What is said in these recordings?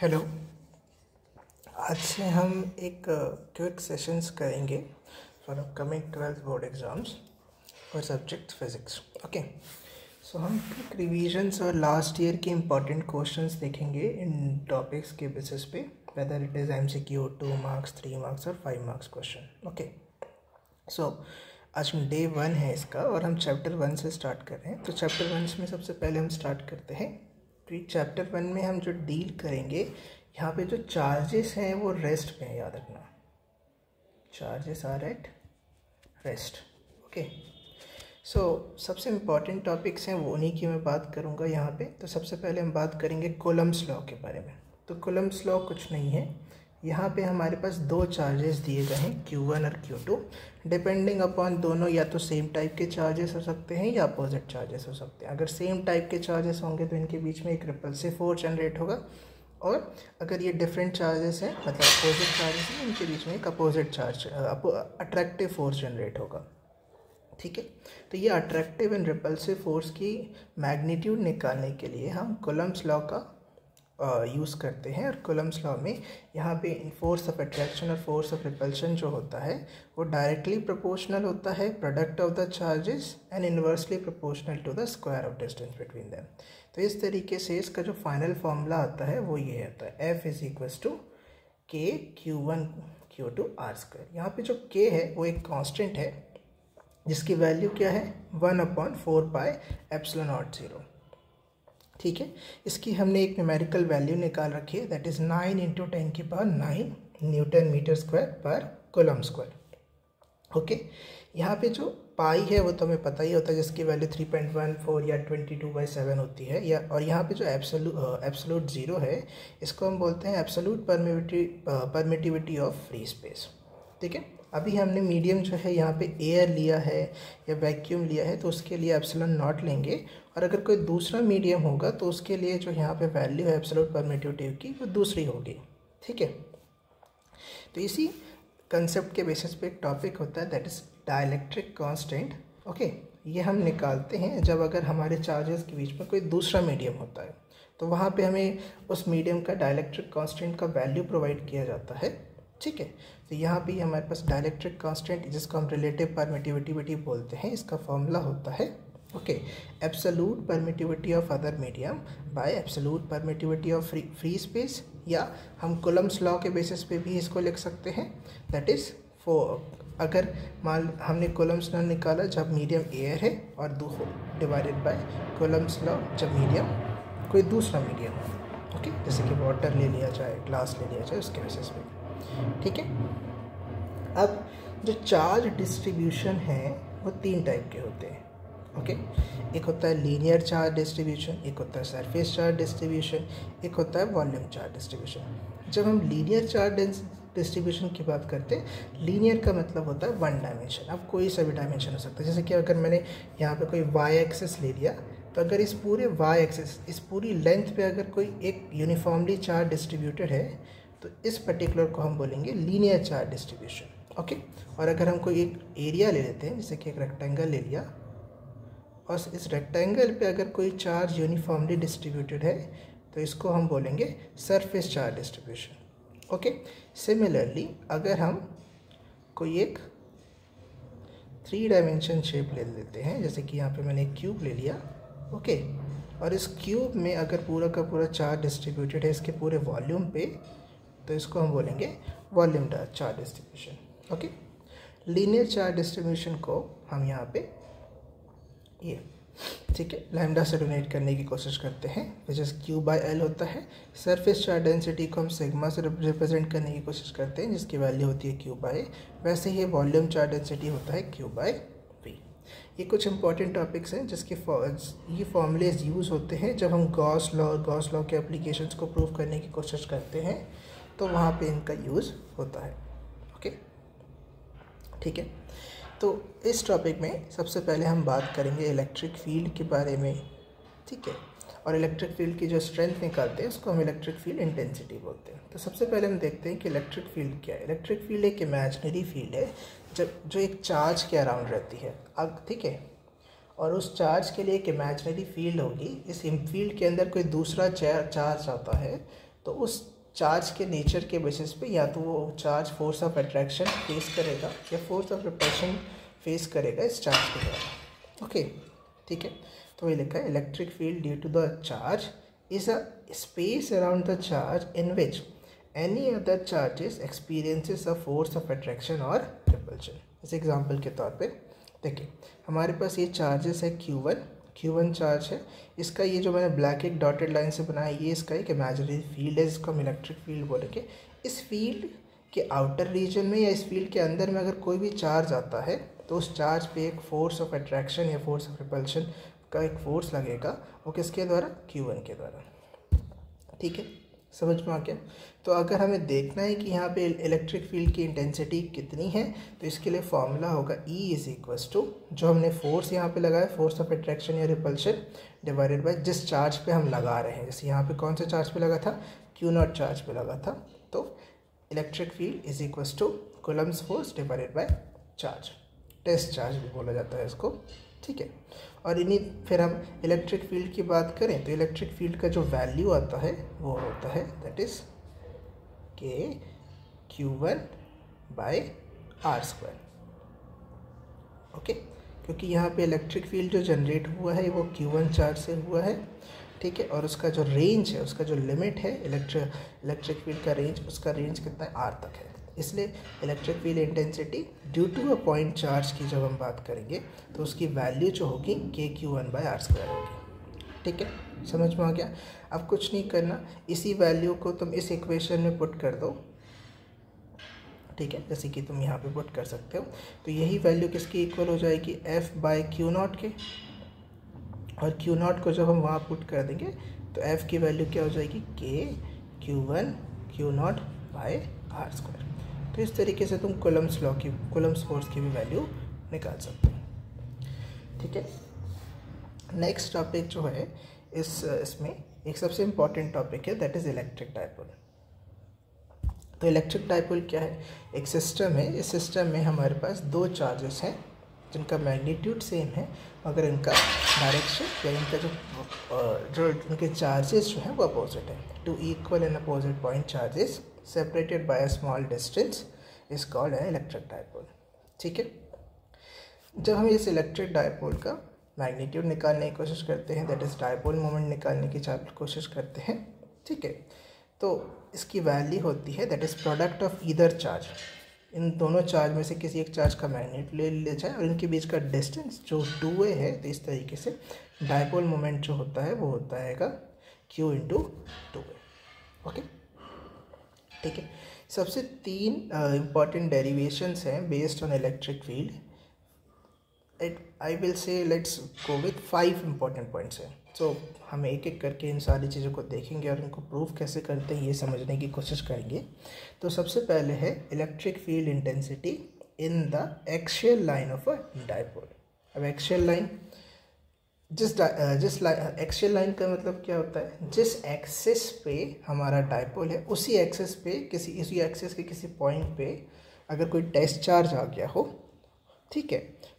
Hello. आज से हम एक क्विक सेशंस करेंगे for upcoming 12th board exams for subject physics. Okay, so हम क्विक रिविजन्स और लास्ट ईयर के इम्पॉर्टेंट क्वेश्चंस देखेंगे इन टॉपिक्स के बेसिस पे, whether it is MCQ 2 marks, 3 marks और 5 मार्क्स क्वेश्चन। ओके, सो आज डे 1 है इसका और हम चैप्टर 1 से स्टार्ट कर रहे हैं। तो चैप्टर 1 में सबसे पहले हम स्टार्ट करते हैं। तो चैप्टर 1 में हम जो डील करेंगे, यहाँ पे जो चार्जेस हैं वो रेस्ट पे हैं, याद रखना, charges are at rest. Okay, so सबसे इम्पॉर्टेंट टॉपिक्स हैं वो उन्हीं की मैं बात करूँगा यहाँ पे। तो सबसे पहले हम बात करेंगे कूलम्ब्स लॉ के बारे में। तो कूलम्ब्स लॉ कुछ नहीं है, यहाँ पे हमारे पास दो चार्जेस दिए गए हैं Q1 और Q2। डिपेंडिंग अपॉन दोनों या तो सेम टाइप के चार्जेस हो सकते हैं या अपोजिट चार्जेस हो सकते हैं। अगर सेम टाइप के चार्जेस होंगे तो इनके बीच में एक रिपल्सिव फोर्स जनरेट होगा, और अगर ये डिफरेंट चार्जेस हैं, मतलब अपोजिट चार्जेस हैं, इनके बीच में एक opposite charge attractive force generate होगा। ठीक है, तो ये अट्रैक्टिव एंड रिपल्सिव फोर्स की मैग्नीट्यूड निकालने के लिए हम कूलम्ब्स लॉ का यूज़ करते हैं। और कूलम्ब्स लॉ में यहाँ पे फोर्स ऑफ अट्रैक्शन और फोर्स ऑफ रिपल्शन जो होता है वो डायरेक्टली प्रोपोर्शनल होता है product of the charges and inversely proportional to the square of distance between them. तो इस तरीके से इसका जो फाइनल फॉर्मूला आता है वो ये आता है, F = K Q1 Q2 R²। यहाँ पे जो K है वो एक कांस्टेंट है जिसकी वैल्यू क्या है 1/4πε0। ठीक है, इसकी हमने एक न्यूमेरिकल वैल्यू निकाल रखी है, that is 9 × 10⁹ newton metre square पर कूलम स्क्वायर। ओके, यहाँ पे जो पाई है वो तो हमें पता ही होता है, जिसकी वैल्यू 3.14 या 22/7 होती है, या और यहाँ पे जो एब्सोल्यूट ज़ीरो है इसको हम बोलते हैं absolute permittivity of free space. ठीक है, अभी हमने मीडियम जो है यहाँ पे एयर लिया है या वैक्यूम लिया है, तो उसके लिए एप्सिलॉन नॉट लेंगे, और अगर कोई दूसरा मीडियम होगा तो उसके लिए जो यहाँ पे वैल्यू है एब्सोल्यूट परमिटिविटी की वो दूसरी होगी। ठीक है, तो इसी कंसेप्ट के बेसिस पे एक टॉपिक होता है that is dielectric constant. Okay, ये हम निकालते हैं जब अगर हमारे चार्जेस के बीच में कोई दूसरा मीडियम होता है, तो वहाँ पे हमें उस मीडियम का डाइलेक्ट्रिक कांस्टेंट का वैल्यू प्रोवाइड किया जाता है। ठीक है, तो यहाँ भी हमारे पास डाइलेक्ट्रिक कांस्टेंट जिसको हम रिलेटिव परमिटिविटी बोलते हैं, इसका फॉर्मूला होता है okay, absolute permittivity of other medium bye absolute permittivity of free space, या हम कूलम्ब्स लॉ के बेसिस पे भी इसको लिख सकते हैं, दैट इज़ अगर मान हमने कूलम्ब्स लॉ निकाला जब मीडियम एयर है, और डिवाइडेड बाय कूलम्ब्स लॉ जब मीडियम कोई दूसरा मीडियम हो। ओके, जैसे कि वाटर ले लिया जाए, ग्लास ले लिया जाए, उसके बेसिस पे। ठीक है, अब जो चार्ज डिस्ट्रीब्यूशन है वो 3 टाइप के होते हैं। ओके, एक होता है लीनियर चार्ज डिस्ट्रीब्यूशन, एक होता है सरफेस चार्ज डिस्ट्रीब्यूशन, एक होता है वॉल्यूम चार्ज डिस्ट्रीब्यूशन। जब हम लीनियर चार्ज डिस्ट्रीब्यूशन की बात करते हैं, लीनियर का मतलब होता है 1 डायमेंशन। अब कोई सा भी डायमेंशन हो सकता है, जैसे कि अगर मैंने यहाँ पे कोई वाई एक्सिस ले लिया, तो अगर इस पूरे वाई एक्सिस, इस पूरी लेंथ पे अगर कोई एक यूनिफॉर्मली चार्ज डिस्ट्रीब्यूटेड है, तो इस पर्टिकुलर को हम बोलेंगे लीनियर चार्ज डिस्ट्रीब्यूशन। ओके, और अगर हम कोई एक एरिया ले लेते हैं, जैसे कि एक रेक्टेंगल ले लिया, और इस रेक्टेंगल पे अगर कोई चार्ज यूनिफॉर्मली डिस्ट्रीब्यूटेड है, तो इसको हम बोलेंगे surface charge distribution. Okay, similarly अगर हम कोई एक 3 डायमेंशन शेप ले लेते हैं, जैसे कि यहाँ पे मैंने एक क्यूब ले लिया, ओके, और इस क्यूब में अगर पूरा का पूरा चार्ज डिस्ट्रीब्यूटेड है इसके पूरे वॉल्यूम पे, तो इसको हम बोलेंगे volume charge distribution. Okay, linear charge distribution को हम यहाँ पे ये, ठीक है, लैम्डा से डोनेट करने की कोशिश करते हैं, विच इज़ Q/L होता है। सरफेस चार्ज डेंसिटी को हम सिग्मा से रिप्रेजेंट करने की कोशिश करते हैं, जिसकी वैल्यू होती है Q/A। वैसे ही वॉल्यूम चार्ज डेंसिटी होता है Q/V। ये कुछ इंपॉर्टेंट टॉपिक्स हैं जिसके ये फॉर्मूलेज यूज़ होते हैं जब हम गॉस लॉ के एप्लीकेशंस को प्रूव करने की कोशिश करते हैं, तो वहाँ पे इनका यूज़ होता है। ओके, ठीक है, तो इस टॉपिक में सबसे पहले हम बात करेंगे इलेक्ट्रिक फील्ड के बारे में। ठीक है, और इलेक्ट्रिक फील्ड की जो स्ट्रेंथ निकालते हैं उसको हम इलेक्ट्रिक फील्ड इंटेंसिटी बोलते हैं। तो सबसे पहले हम देखते हैं कि इलेक्ट्रिक फील्ड क्या है। इलेक्ट्रिक फील्ड एक इमेजिनरी फील्ड है जो एक चार्ज के अराउंड रहती है। अब ठीक है, और उस चार्ज के लिए एक इमेजिनरी फील्ड होगी। इस फील्ड के अंदर कोई दूसरा चार्ज आता है तो उस चार्ज के नेचर के बेसिस पे या तो वो charge force of attraction face करेगा या फोर्स ऑफ रिपल्शन फेस करेगा इस चार्ज के द्वारा। ओके, ठीक है। तो ये लिखा है electric field due to the charge is a space around the charge in which any other charges experiences a force of attraction और रिपल्शन। इस एग्जांपल के तौर पे देखिए, हमारे पास ये चार्जेस है Q1 चार्ज है। इसका ये जो मैंने ब्लैक एक डॉटेड लाइन से बनाया, ये इसका एक इमेजिनरी फील्ड है, जिसको हम इलेक्ट्रिक फील्ड बोलेंगे। इस फील्ड के आउटर रीजन में या इस फील्ड के अंदर में अगर कोई भी चार्ज आता है तो उस चार्ज पे एक फोर्स ऑफ अट्रैक्शन या फोर्स ऑफ रिपल्शन का एक फोर्स लगेगा। वो किसके द्वारा? Q1 के द्वारा। ठीक है, समझ में आ गया। तो अगर हमें देखना है कि यहाँ पे इलेक्ट्रिक फील्ड की इंटेंसिटी कितनी है, तो इसके लिए फॉर्मूला होगा E इज इक्वल्स टू, जो हमने फोर्स यहाँ पे लगाया, फोर्स ऑफ अट्रैक्शन या रिपल्शन, डिवाइडेड बाय जिस चार्ज पे हम लगा रहे हैं। जैसे यहाँ पे कौन से चार्ज पे लगा था? Q0 चार्ज पे लगा था। तो electric field is equals to coulombs force divided by charge, test charge भी बोला जाता है इसको। ठीक है, और इन्हीं फिर हम इलेक्ट्रिक फील्ड की बात करें तो इलेक्ट्रिक फील्ड का जो वैल्यू आता है वो होता है that is Q1 bye R²। Okay, क्योंकि यहाँ पे इलेक्ट्रिक फील्ड जो जनरेट हुआ है वो Q1 चार्ज से हुआ है। ठीक है, और उसका जो रेंज है, उसका जो लिमिट है इलेक्ट्रिक फील्ड का रेंज, उसका रेंज कितना है? R तक है। इसलिए electric field intensity due to a point charge की जब हम बात करेंगे तो उसकी वैल्यू जो होगी KQ1 बाय R² होगी। ठीक है, समझ में आ गया। अब कुछ नहीं करना, इसी वैल्यू को तुम इस इक्वेशन में पुट कर दो। ठीक है, जैसे कि तुम यहाँ पे पुट कर सकते हो। तो यही वैल्यू किसकी इक्वल हो जाएगी? F बाय Q0 के। और Q0 को जब हम वहाँ पुट कर देंगे तो F की वैल्यू क्या हो जाएगी? KQ1 Q0 bye R²। तो इस तरीके से तुम कूलम्ब्स फोर्स की भी वैल्यू निकाल सकते हो। ठीक है, नेक्स्ट टॉपिक जो है इसमें एक सबसे इम्पॉर्टेंट टॉपिक है दैट इज़ इलेक्ट्रिक डायपोल। तो इलेक्ट्रिक डायपोल क्या है? एक सिस्टम है। इस सिस्टम में हमारे पास दो चार्जेस हैं जिनका मैग्नीट्यूड सेम है, मगर इनका डायरेक्शन या इनका जो इनके चार्जेस जो हैं वो अपोजिट है। Two equal and opposite point charges separated by a small distance is called an electric dipole। ठीक है, जब हम इस इलेक्ट्रिक डायपोल का मैग्नीट्यूड निकालने की कोशिश करते हैं, दैट इज़ डायपोल मोमेंट निकालने की कोशिश करते हैं। ठीक है, तो इसकी वैल्यू होती है that is product of either charge. इन दोनों चार्ज में से किसी एक चार्ज का मैग्नीट्यूड ले लिया जाए और इनके बीच का डिस्टेंस जो 2a है, तो इस तरीके से डायपोल मोमेंट जो होता है वो होता है Q × 2a। ओके, ठीक है। सबसे 3 इम्पॉर्टेंट डेरिवेशंस हैं based on electric field. I will say let's go with 5 important points हैं। सो हम एक एक करके इन सारी चीज़ों को देखेंगे और इनको प्रूव कैसे करते हैं ये समझने की कोशिश करेंगे। तो सबसे पहले है electric field intensity in the axial line of a dipole. अब एक्सियल लाइन, जिस एक्सियल लाइन का मतलब क्या होता है? जिस एक्सिस पे हमारा डायपोल है उसी एक्सिस पे इसी एक्सिस के किसी पॉइंट पे अगर कोई टेस्ट चार्ज आ गया हो, ठीक है,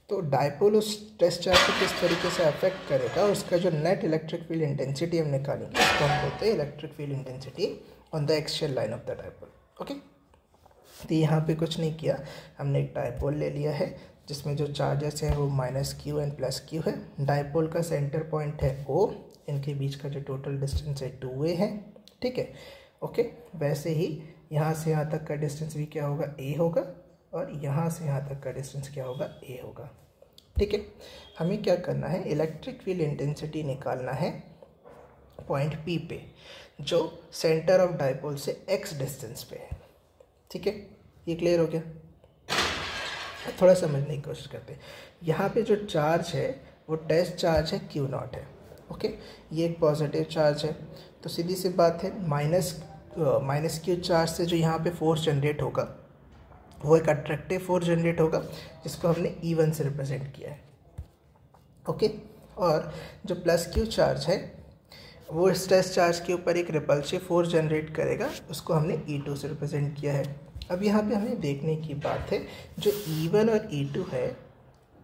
तो डायपोल उस टेस्ट चार्ज को किस तरीके से अफेक्ट करेगा, उसका जो नेट इलेक्ट्रिक फील्ड इंटेंसिटी हम निकालेंगे उसको हम बोलते हैं electric field intensity on the axial line of the dipole. Okay, तो यहाँ पे कुछ नहीं किया, हमने एक डायपोल ले लिया है जिसमें जो चार्जेस हैं वो -Q एंड +Q है। डायपोल का सेंटर पॉइंट है O, इनके बीच का जो टोटल डिस्टेंस है 2a है। ठीक है, ओके, वैसे ही यहाँ से यहाँ तक का डिस्टेंस भी क्या होगा? A होगा, और यहाँ से यहाँ तक का डिस्टेंस क्या होगा? A होगा। ठीक है, हमें क्या करना है? इलेक्ट्रिक फील्ड इंटेंसिटी निकालना है पॉइंट P पे, जो सेंटर ऑफ डायपोल से x डिस्टेंस पे है। ठीक है, ये क्लियर हो गया? थोड़ा समझने की कोशिश करते हैं। यहाँ पे जो चार्ज है वो टेस्ट चार्ज है Q0 है। ओके, ये एक पॉजिटिव चार्ज है, तो सीधी सी बात है माइनस Q चार्ज से जो यहाँ पे फोर्स जनरेट होगा वो एक अट्रैक्टिव फोर्स जनरेट होगा जिसको हमने E1 से रिप्रेजेंट किया है। ओके, और जो +Q चार्ज है वो इस टेस्ट चार्ज के ऊपर एक रिपल्सिव फोर्स जनरेट करेगा, उसको हमने E2 से रिप्रेजेंट किया है। अब यहाँ पे हमें देखने की बात है जो E1 और E2 है,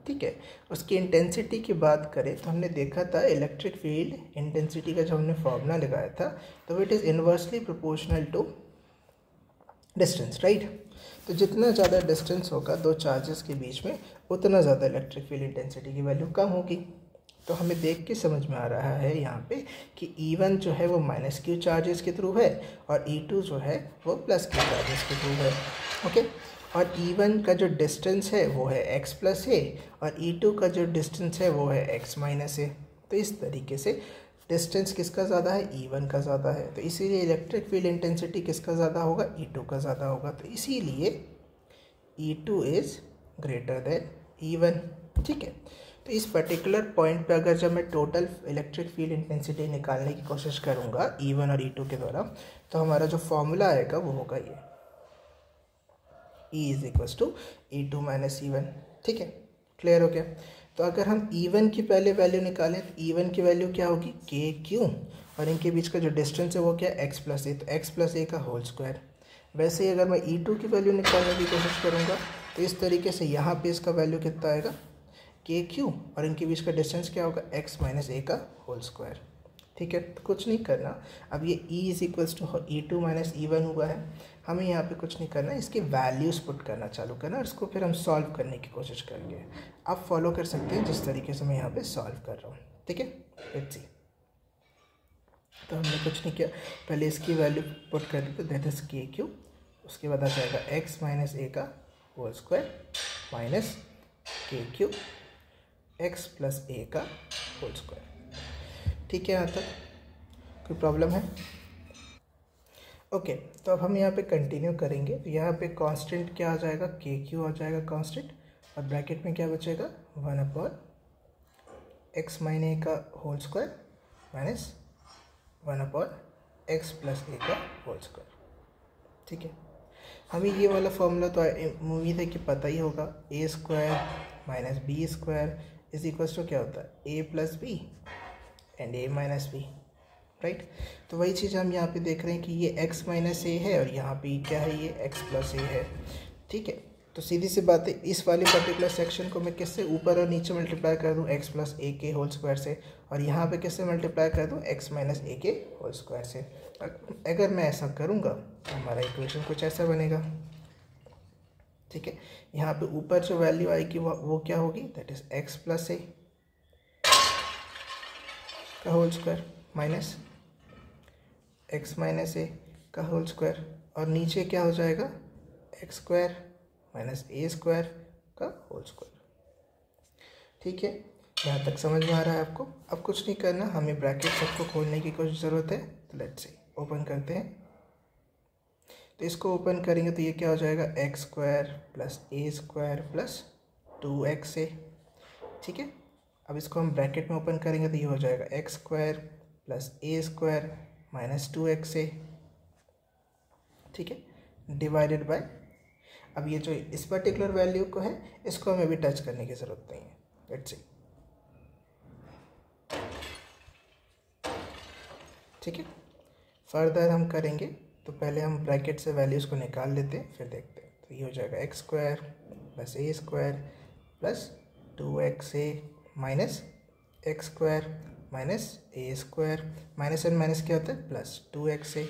ठीक है। उसकी इंटेंसिटी की बात करें तो हमने देखा था इलेक्ट्रिक फील्ड इंटेंसिटी का जब हमने फॉर्मूला लगाया था तो it is inversely proportional to distance, right. तो जितना ज़्यादा डिस्टेंस होगा दो चार्जेस के बीच में उतना ज़्यादा इलेक्ट्रिक फील्ड इंटेंसिटी की वैल्यू कम होगी। तो हमें देख के समझ में आ रहा है यहाँ पे कि E1 जो है वो माइनस क्यू चार्जेस के थ्रू है और E2 जो है वो प्लस क्यू चार्जेस के थ्रू है। ओके, और E1 का जो डिस्टेंस है वो है x प्लस ए और E2 का जो डिस्टेंस है वो है x माइनस ए। तो इस तरीके से डिस्टेंस किसका ज़्यादा है, E1 का ज़्यादा है, तो इसीलिए इलेक्ट्रिक फील्ड इंटेंसिटी किसका ज़्यादा होगा, E2 का ज़्यादा होगा। तो इसीलिए E2 is greater than E1, ठीक है। तो इस पर्टिकुलर पॉइंट पे अगर जब मैं टोटल इलेक्ट्रिक फील्ड इंटेंसिटी निकालने की कोशिश करूँगा E1 और E2 के द्वारा, तो हमारा जो फॉर्मूला आएगा वो होगा ये E is equals to E2 minus E1, ठीक है। क्लियर हो गया। तो अगर हम E1 की पहले वैल्यू निकालें तो E1 की वैल्यू क्या होगी, KQ, और इनके बीच का जो डिस्टेंस है वो क्या है, x प्लस ए, तो x प्लस ए का होल स्क्वायर। वैसे ही अगर मैं E2 की वैल्यू निकालने की कोशिश करूँगा तो इस तरीके से यहाँ पे इसका वैल्यू कितना आएगा, KQ, और इनके बीच का डिस्टेंस क्या होगा, x माइनस ए का होल स्क्वायर, ठीक है। तो कुछ नहीं करना, अब ये E is equals to E2 minus E1 हुआ है, हमें यहाँ पे कुछ नहीं करना, इसकी वैल्यूज़ पुट करना चालू करना और इसको फिर हम सॉल्व करने की कोशिश करेंगे। आप फॉलो कर सकते हैं जिस तरीके से मैं यहाँ पे सॉल्व कर रहा हूँ, ठीक है। Let's see. तो हमने कुछ नहीं किया, पहले इसकी वैल्यू पुट कर दी, तो दैट इज KQ, उसके बाद आ जाएगा x माइनस ए का whole square minus KQ x plus a का होल स्क्वायर, ठीक है। यहाँ तक कोई प्रॉब्लम है? ओके, तो अब हम यहाँ पे कंटिन्यू करेंगे। तो यहाँ पे कांस्टेंट क्या आ जाएगा, KQ आ जाएगा कांस्टेंट, और ब्रैकेट में क्या बचेगा, 1/x माइन ए का whole square minus 1/x plus a का होल स्क्वायर, ठीक है। हमें ये वाला फॉर्मूला तो उम्मीद है कि पता ही होगा, a square minus b square is equals to क्या होता है, a plus b and a minus b, right. तो वही चीज़ हम यहाँ पे देख रहे हैं कि ये x माइनस ए है और यहाँ पे क्या है, ये x प्लस ए है, ठीक है। तो सीधी सी बात है, इस वाले पर्टिकुलर सेक्शन को मैं किससे ऊपर और नीचे मल्टीप्लाई कर दूँ, x प्लस ए के होल स्क्वायर से, और यहाँ पे किससे मल्टीप्लाई कर दूँ, x माइनस ए के होल स्क्वायर से। अगर मैं ऐसा करूँगा तो हमारा इक्वेशन कुछ ऐसा बनेगा, ठीक है। यहाँ पे ऊपर जो वैल्यू आएगी वो क्या होगी, that is x plus a का whole square minus x minus a का होल स्क्वायर, और नीचे क्या हो जाएगा, x square minus a square का होल स्क्वायर, ठीक है। यहाँ तक समझ में आ रहा है आपको? अब कुछ नहीं करना, हमें ब्रैकेट सबको खोलने की कुछ ज़रूरत है। तो लेट्स सी, ओपन करते हैं। तो इसको ओपन करेंगे तो ये क्या हो जाएगा, x स्क्वायर प्लस ए स्क्वायर प्लस 2xa, ठीक है। अब इसको हम ब्रैकेट में ओपन करेंगे तो ये हो जाएगा x स्क्वायर प्लस ए स्क्वायर माइनस 2xa, ठीक है, डिवाइडेड बाय, अब ये जो इस पर्टिकुलर वैल्यू को है इसको हमें भी टच करने की ज़रूरत नहीं है। लेट्स सी, ठीक है। फर्दर हम करेंगे तो पहले हम ब्रैकेट से वैल्यूज़ को निकाल लेते हैं, फिर देखते हैं। तो ये हो जाएगा x square plus A square plus 2xa minus x square minus a square, minus and minus क्या होता है, प्लस 2xa,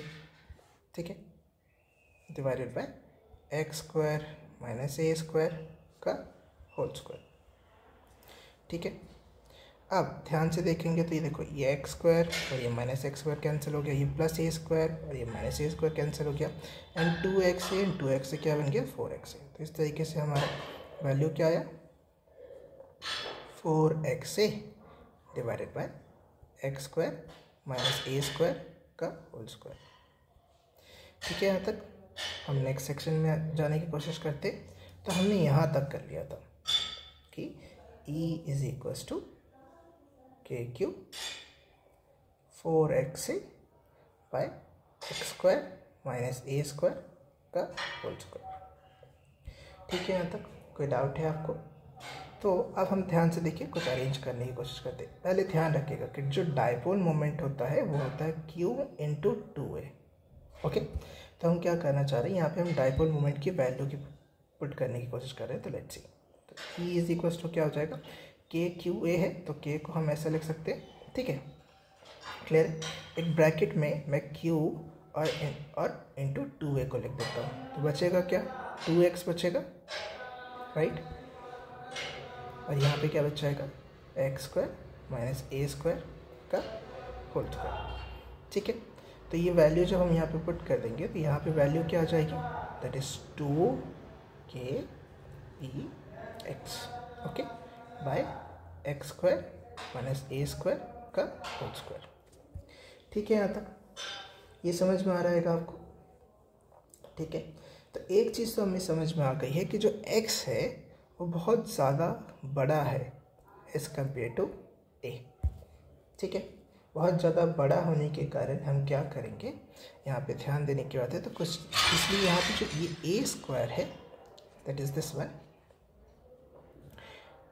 ठीक है, divided by x square minus a square का होल स्क्वायर, ठीक है। अब ध्यान से देखेंगे तो ये देखो, ये x स्क्वायर और ये माइनस एक्स स्क्वायर कैंसिल हो गया, ये प्लस ए स्क्वायर और ये माइनस ए स्क्वायर कैंसिल हो गया, एंड 2xa एंड 2x क्या बन गया, 4xa। तो इस तरीके से हमारा वैल्यू क्या आया, 4xa divided by x square minus a square का होल स्क्वायर, ठीक है। यहाँ तक हम नेक्स्ट सेक्शन में जाने की कोशिश करते। तो हमने यहाँ तक कर लिया था कि E is equals to KQ 4xa by x square minus a square का होल स्क्वायर, ठीक है। यहाँ तक कोई डाउट है आपको? तो अब हम ध्यान से देखिए, कुछ अरेंज करने की कोशिश करते हैं। पहले ध्यान रखिएगा कि जो डायपोल मोमेंट होता है वो होता है Q इंटू 2a, ओके। तो हम क्या करना चाह रहे हैं, यहाँ पे हम डायपोल मोमेंट की वैल्यू की पुट करने की कोशिश कर रहे हैं। तो लेट्स सी, तो ई इज इक्वल टू क्या हो जाएगा, के क्यू ए है तो के को हम ऐसा लिख सकते हैं, ठीक है, क्लियर। एक ब्रैकेट में मैं क्यू और इंटू 2a को लिख देता हूँ, तो बचेगा क्या, 2x बचेगा, राइट। और यहाँ पे क्या बच जाएगा, x square minus a square का होल स्क्वायर, ठीक है। तो ये वैल्यू जब हम यहाँ पे पुट कर देंगे तो यहाँ पे वैल्यू क्या आ जाएगी, that is 2kpx, okay, by x square minus a square का होल स्क्वायर, ठीक है। यहाँ तक ये समझ में आ रहा है आपको, ठीक है। तो एक चीज़ तो हमें समझ में आ गई है कि जो x है वो बहुत ज़्यादा बड़ा है एज़ कम्पेयर टू a, ठीक है। बहुत ज़्यादा बड़ा होने के कारण हम क्या करेंगे, यहाँ पे ध्यान देने की बात है तो कुछ, इसलिए यहाँ पे जो ये a स्क्वायर है that is this one,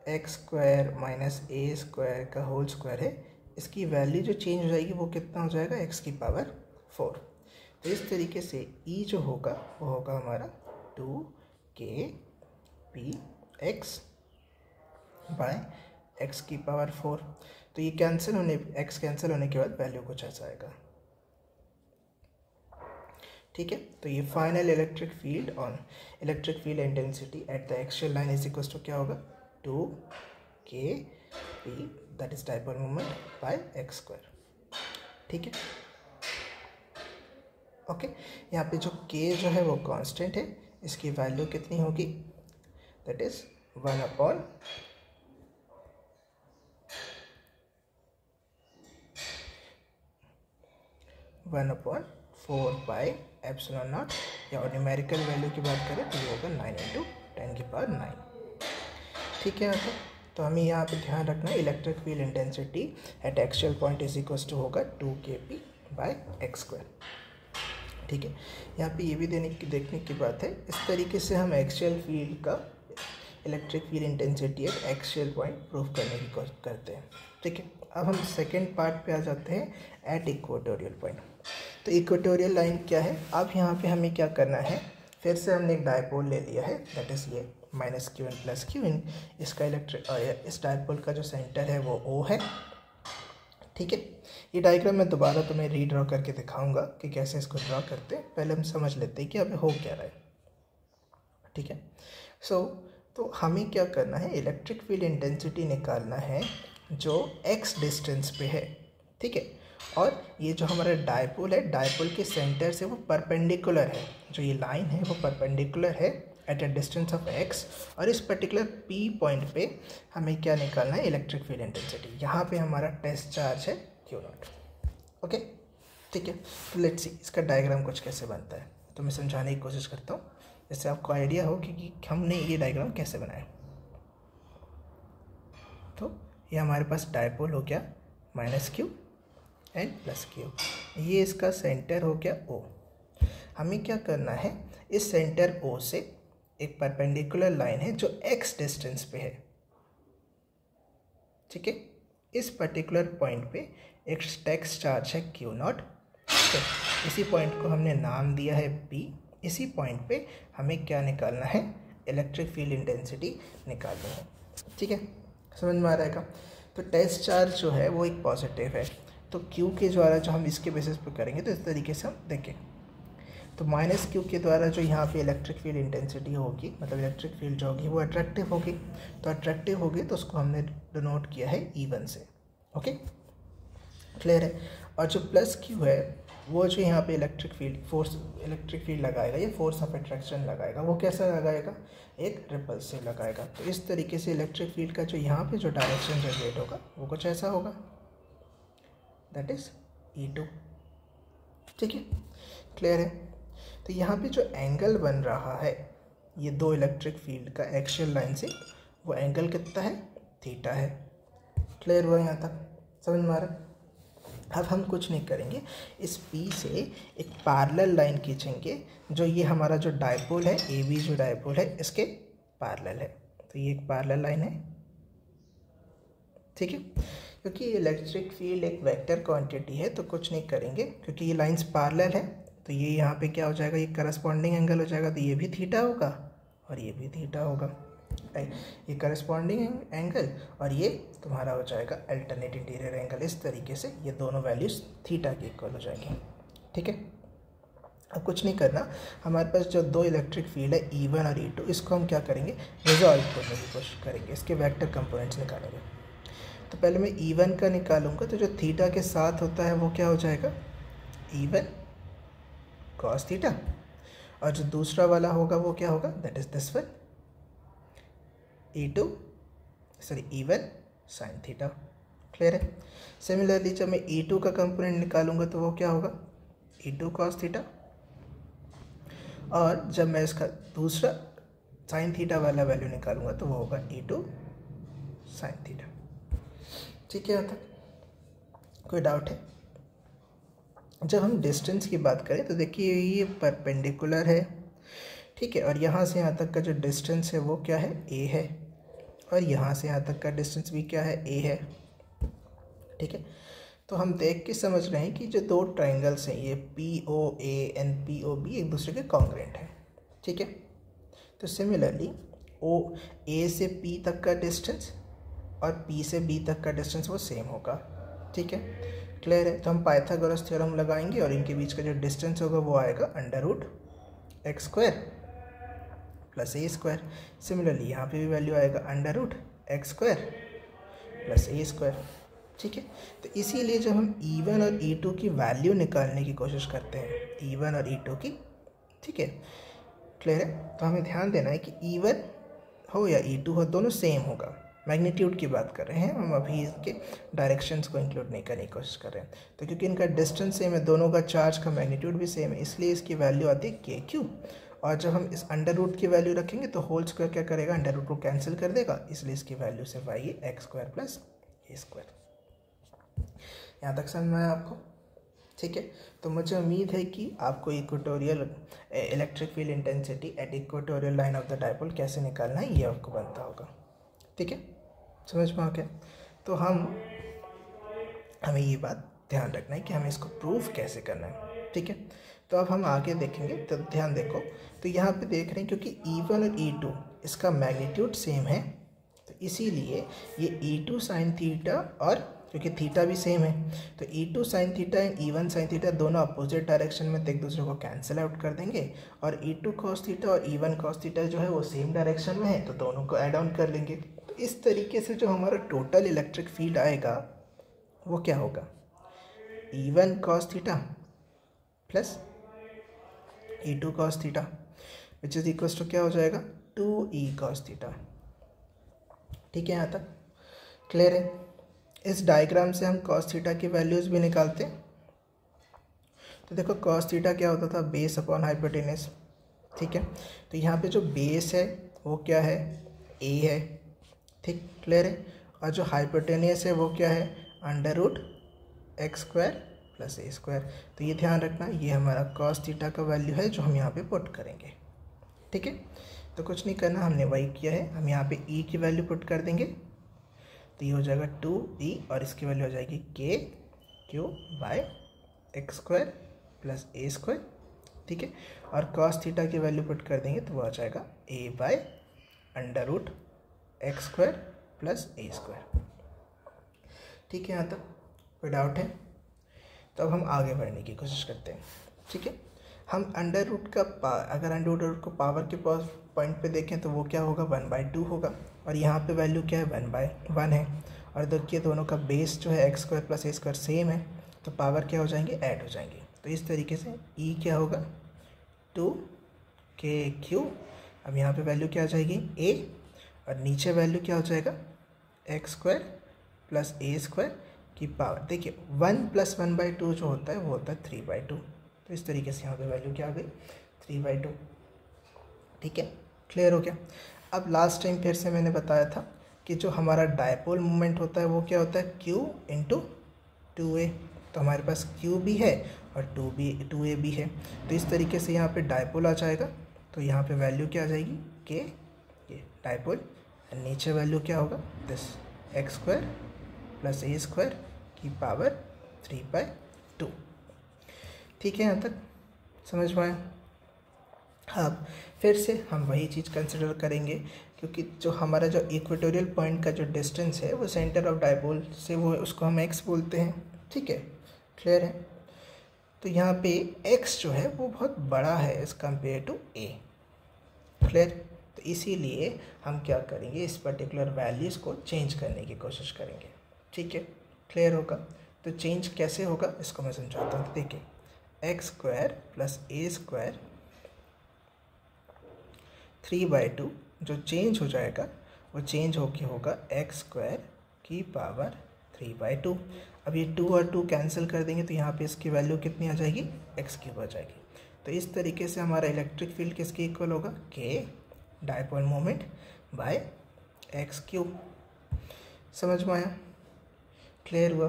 x square minus a square का होल स्क्वायर है, इसकी वैल्यू जो चेंज हो जाएगी वो कितना हो जाएगा, x की पावर 4। तो इस तरीके से e जो होगा वो होगा हमारा 2kpx बाय x की पावर 4। तो ये कैंसिल होने, x कैंसिल होने के बाद वैल्यू कुछ ऐसा आएगा, ठीक है। तो ये final electric field on electric field intensity at the axial line is equal to क्या होगा, 2kp that is dipole moment by x square, ठीक है, ओके। यहाँ पे जो k जो है वो कांस्टेंट है, इसकी वैल्यू कितनी होगी, that is 1/4 by epsilon not, या और न्यूमेरिकल वैल्यू की बात करें तो ये होगा 9 × 10⁹, ठीक है। यहाँ पर तो हमें यहाँ पे ध्यान रखना है electric field intensity at axial point is equal to होगा 2kp बाय एक्स स्क्वायर, ठीक है। यहाँ पे ये भी देखने की बात है, इस तरीके से हम एक्सियल फील्ड का electric field intensity at axial point prove करने की कोशिश करते हैं, ठीक है। अब हम सेकेंड पार्ट पे आ जाते हैं, एट इक्वेटोरियल पॉइंट। तो इक्वेटोरियल लाइन क्या है, अब यहाँ पे हमें क्या करना है, फिर से हमने एक डायपोल ले लिया है दैट इज़ ये -q + q, इसका इस डायपोल का जो सेंटर है वो O है, ठीक है। ये डायग्राम मैं दोबारा तुम्हें रीड्रॉ करके दिखाऊंगा कि कैसे इसको ड्रॉ करते हैं, पहले हम समझ लेते हैं कि अभी हो क्या रहा है, ठीक है। तो हमें क्या करना है, इलेक्ट्रिक फील्ड इंटेंसिटी निकालना है जो x डिस्टेंस पे है, ठीक है। और ये जो हमारा डायपोल है, डायपोल के सेंटर से वो परपेंडिकुलर है, जो ये लाइन है वो परपेंडिकुलर है at a distance of x, और इस पर्टिकुलर P पॉइंट पे हमें क्या निकालना है, इलेक्ट्रिक फील्ड इंटेंसिटी। यहाँ पे हमारा टेस्ट चार्ज है Q0, ओके, ठीक है। तो लेट्स सी इसका डायग्राम कुछ कैसे बनता है, तो मैं समझाने की कोशिश करता हूँ जिससे आपको आइडिया हो कि हमने ये डायग्राम कैसे बनाया। तो ये हमारे पास डायपोल हो गया -q एंड +q, ये इसका सेंटर हो गया O। हमें क्या करना है, इस सेंटर O से एक परपेंडिकुलर लाइन है जो x डिस्टेंस पे है, ठीक है। इस पर्टिकुलर पॉइंट पे एक टेक्स्ट चार्ज है Q0, ठीक है। इसी पॉइंट को हमने नाम दिया है P। इसी पॉइंट पे हमें क्या निकालना है, इलेक्ट्रिक फील्ड इंटेंसिटी निकालनी है, ठीक है, समझ में आ रहेगा। तो टेस्ट चार्ज जो है वो एक पॉजिटिव है, तो Q के द्वारा जो हम इसके बेसिस पे करेंगे तो इस तरीके से हम देखें, तो -q के द्वारा जो यहाँ पे इलेक्ट्रिक फील्ड इंटेंसिटी होगी, मतलब इलेक्ट्रिक फील्ड जो होगी वो अट्रैक्टिव होगी, तो अट्रैक्टिव होगी तो उसको हमने डिनोट किया है E1 से, ओके, क्लियर है। और जो +q है वो जो यहाँ पे इलेक्ट्रिक फील्ड लगाएगा, ये फोर्स ऑफ अट्रैक्शन लगाएगा, वो कैसा लगाएगा, एक रिपल्सिव लगाएगा। तो इस तरीके से इलेक्ट्रिक फील्ड का जो यहाँ पे जो डायरेक्शन जनरेट होगा वो कुछ ऐसा होगा, दैट इज E2, ठीक है, क्लियर है। तो यहाँ पे जो एंगल बन रहा है ये दो इलेक्ट्रिक फील्ड का एक्सियल लाइन से, वो एंगल कितना है, थीटा है, क्लियर हुआ यहाँ तक, समझ में आ रहा है। अब हम कुछ नहीं करेंगे, इस P से एक पैरेलल लाइन खींचेंगे, जो ये हमारा जो डायपोल है AB, जो डायपोल है इसके पैरेलल है, तो ये एक पैरेलल लाइन है, ठीक है। क्योंकि इलेक्ट्रिक फील्ड एक वेक्टर क्वांटिटी है तो कुछ नहीं करेंगे, क्योंकि ये लाइंस पैरेलल है तो ये यहाँ पे क्या हो जाएगा, ये करस्पॉन्डिंग एंगल हो जाएगा, तो ये भी थीटा होगा और ये भी थीटा होगा, ये करस्पॉन्डिंग एंगल और ये तुम्हारा हो जाएगा अल्टरनेट इंटीरियर एंगल। इस तरीके से ये दोनों वैल्यूज़ थीटा के इक्वल हो जाएंगी। ठीक है, अब कुछ नहीं करना, हमारे पास जो दो इलेक्ट्रिक फील्ड है E1 और E2, इसको हम क्या करेंगे, रिजॉल्व करने की कोशिश करेंगे, इसके वेक्टर कंपोनेंट्स निकालेंगे। तो पहले मैं E1 का निकालूंगा, तो जो थीटा के साथ होता है वो क्या हो जाएगा, E1 cos थीटा, और जो दूसरा वाला होगा वो क्या होगा, that is this one, E1 sin theta. Clear है। सिमिलरली जब मैं E2 का कंपोनेंट निकालूंगा तो वो क्या होगा, E2 cos थीटा, और जब मैं इसका दूसरा sin थीटा वाला वैल्यू निकालूंगा तो वो होगा E2 sin थीटा। ठीक है, यहाँ तक कोई डाउट है। जब हम डिस्टेंस की बात करें तो देखिए ये परपेंडिकुलर है, ठीक है, और यहाँ से यहाँ तक का जो डिस्टेंस है वो क्या है, a है, और यहाँ से यहाँ तक का डिस्टेंस भी क्या है, a है। ठीक है, तो हम देख के समझ रहे हैं कि जो दो ट्राइंगल्स हैं ये POA एंड POB एक दूसरे के कॉन्ग्रुएंट हैं। ठीक है, तो सिमिलरली A से P तक का डिस्टेंस और P से B तक का डिस्टेंस वो सेम होगा। ठीक है, क्लियर है। तो हम पाइथागोरस थ्योरम लगाएंगे और इनके बीच का जो डिस्टेंस होगा वो आएगा √x² + a²। सिमिलरली यहाँ पे भी वैल्यू आएगा √x² + a²। ठीक है, तो इसीलिए जब हम E1 और E2 की वैल्यू निकालने की कोशिश करते हैं, E1 और E2 की, ठीक है, क्लियर है, तो हमें ध्यान देना है कि E1 हो या E2 हो, दोनों सेम होगा। मैग्नीट्यूड की बात कर रहे हैं हम, अभी इसके डायरेक्शंस को इंक्लूड नहीं करने की कोशिश कर रहे हैं। तो क्योंकि इनका डिस्टेंस सेम है, दोनों का चार्ज का मैग्नीट्यूड भी सेम है, इसलिए इसकी वैल्यू आती है KQ। और जब हम इस अंडर की वैल्यू रखेंगे तो होल स्क्वायर क्या करेगा, अंडर को कैंसिल कर देगा, इसलिए इसकी वैल्यू सिर्फ आएगी x² + a²। यहाँ तक समझ में आया आपको। ठीक है, तो मुझे उम्मीद है कि आपको equatorial electric field intensity at equatorial line of the dipole कैसे निकालना है ये आपको बनता होगा। ठीक है, समझ में आ गया। तो हमें ये बात ध्यान रखना है कि हमें इसको प्रूफ कैसे करना है। ठीक है, तो अब हम आगे देखेंगे, तो ध्यान देखो, तो यहाँ पे देख रहे हैं क्योंकि E1 और E2 इसका मैग्नीट्यूड सेम है, तो इसीलिए ये E2 sin थीटा, और क्योंकि थीटा भी सेम है तो E2 sin theta and E1 sin theta दोनों अपोजिट डायरेक्शन में, तो एक दूसरे को कैंसिल आउट कर देंगे, और E2 cos थीटा और E1 cos थीटा जो है वो सेम डायरेक्शन में है, तो दोनों को ऐड ऑन कर लेंगे। तो इस तरीके से जो हमारा टोटल इलेक्ट्रिक फील्ड आएगा वो क्या होगा, E1 cos theta plus E2 cos theta which is equals to क्या हो जाएगा, 2E cos थीटा। ठीक है, यहाँ तक क्लियर है। इस डायग्राम से हम cos थीटा की वैल्यूज़ भी निकालते हैं। तो देखो cos थीटा क्या होता था, बेस अपॉन हाइपोटेनस। ठीक है, तो यहाँ पे जो बेस है वो क्या है, a है। ठीक, क्लियर है, और जो हाइपोटेनस है वो क्या है, √x² + a²। तो ये ध्यान रखना, ये हमारा cos थीटा का वैल्यू है जो हम यहाँ पे पुट करेंगे। ठीक है, तो कुछ नहीं करना, हमने वही किया है, हम यहाँ पे e की वैल्यू पुट कर देंगे, तो ये हो जाएगा 2e, और इसकी वैल्यू हो जाएगी KQ/x² + a²। ठीक है, और cos थीटा की वैल्यू पुट कर देंगे तो वो आ जाएगा a/√x² + a²। ठीक है, यहाँ तक कोई डाउट है? तो अब हम आगे बढ़ने की कोशिश करते हैं। ठीक है, हम अगर अंडर रूट को पावर के पॉइंट पे देखें तो वो क्या होगा, 1/2 होगा, और यहाँ पे वैल्यू क्या है, 1/1 है, और देखिए दोनों का बेस जो है x² + a² सेम है, तो पावर क्या हो जाएंगे, ऐड हो जाएंगे। तो इस तरीके से e क्या होगा, 2KQ, अब यहाँ पे वैल्यू क्या हो जाएगी, a, और नीचे वैल्यू क्या हो जाएगा, x² + a² की पावर। देखिए 1 + 1/2 जो होता है वो होता है 3/2, तो इस तरीके से यहाँ पे वैल्यू क्या आ गई, 3/2। ठीक है, क्लियर हो गया। अब लास्ट टाइम फिर से मैंने बताया था कि जो हमारा डायपोल मोमेंट होता है वो क्या होता है, Q × 2a। तो हमारे पास Q भी है और 2a भी है, तो इस तरीके से यहाँ पे डायपोल आ जाएगा। तो यहाँ पे वैल्यू क्या आ जाएगी, K, ये डायपोल, नीचे वैल्यू क्या होगा, दिस x² + a² की पावर 3/2। ठीक है, यहाँ तक समझ में आया। अब फिर से हम वही चीज़ कंसिडर करेंगे, क्योंकि जो हमारा जो इक्वेटोरियल पॉइंट का जो डिस्टेंस है वो सेंटर ऑफ डायपोल से वो उसको हम x बोलते हैं, ठीक है, क्लियर है। तो यहाँ पे x जो है वो बहुत बड़ा है as compare to a, clear. तो इसीलिए हम क्या करेंगे, इस पर्टिकुलर वैल्यूज़ को चेंज करने की कोशिश करेंगे, ठीक है, क्लियर होगा। तो चेंज कैसे होगा इसको मैं समझाता हूँ। तो देखिए x² + a² 3/2 जो चेंज हो जाएगा वो चेंज होके होगा x² की पावर 3/2। अब ये 2 और 2 कैंसिल कर देंगे तो यहाँ पे इसकी वैल्यू कितनी आ जाएगी, x³ आ जाएगी। तो इस तरीके से हमारा इलेक्ट्रिक फील्ड किसके इक्वल होगा, k dipole moment by x³। समझ में आया, क्लियर हुआ।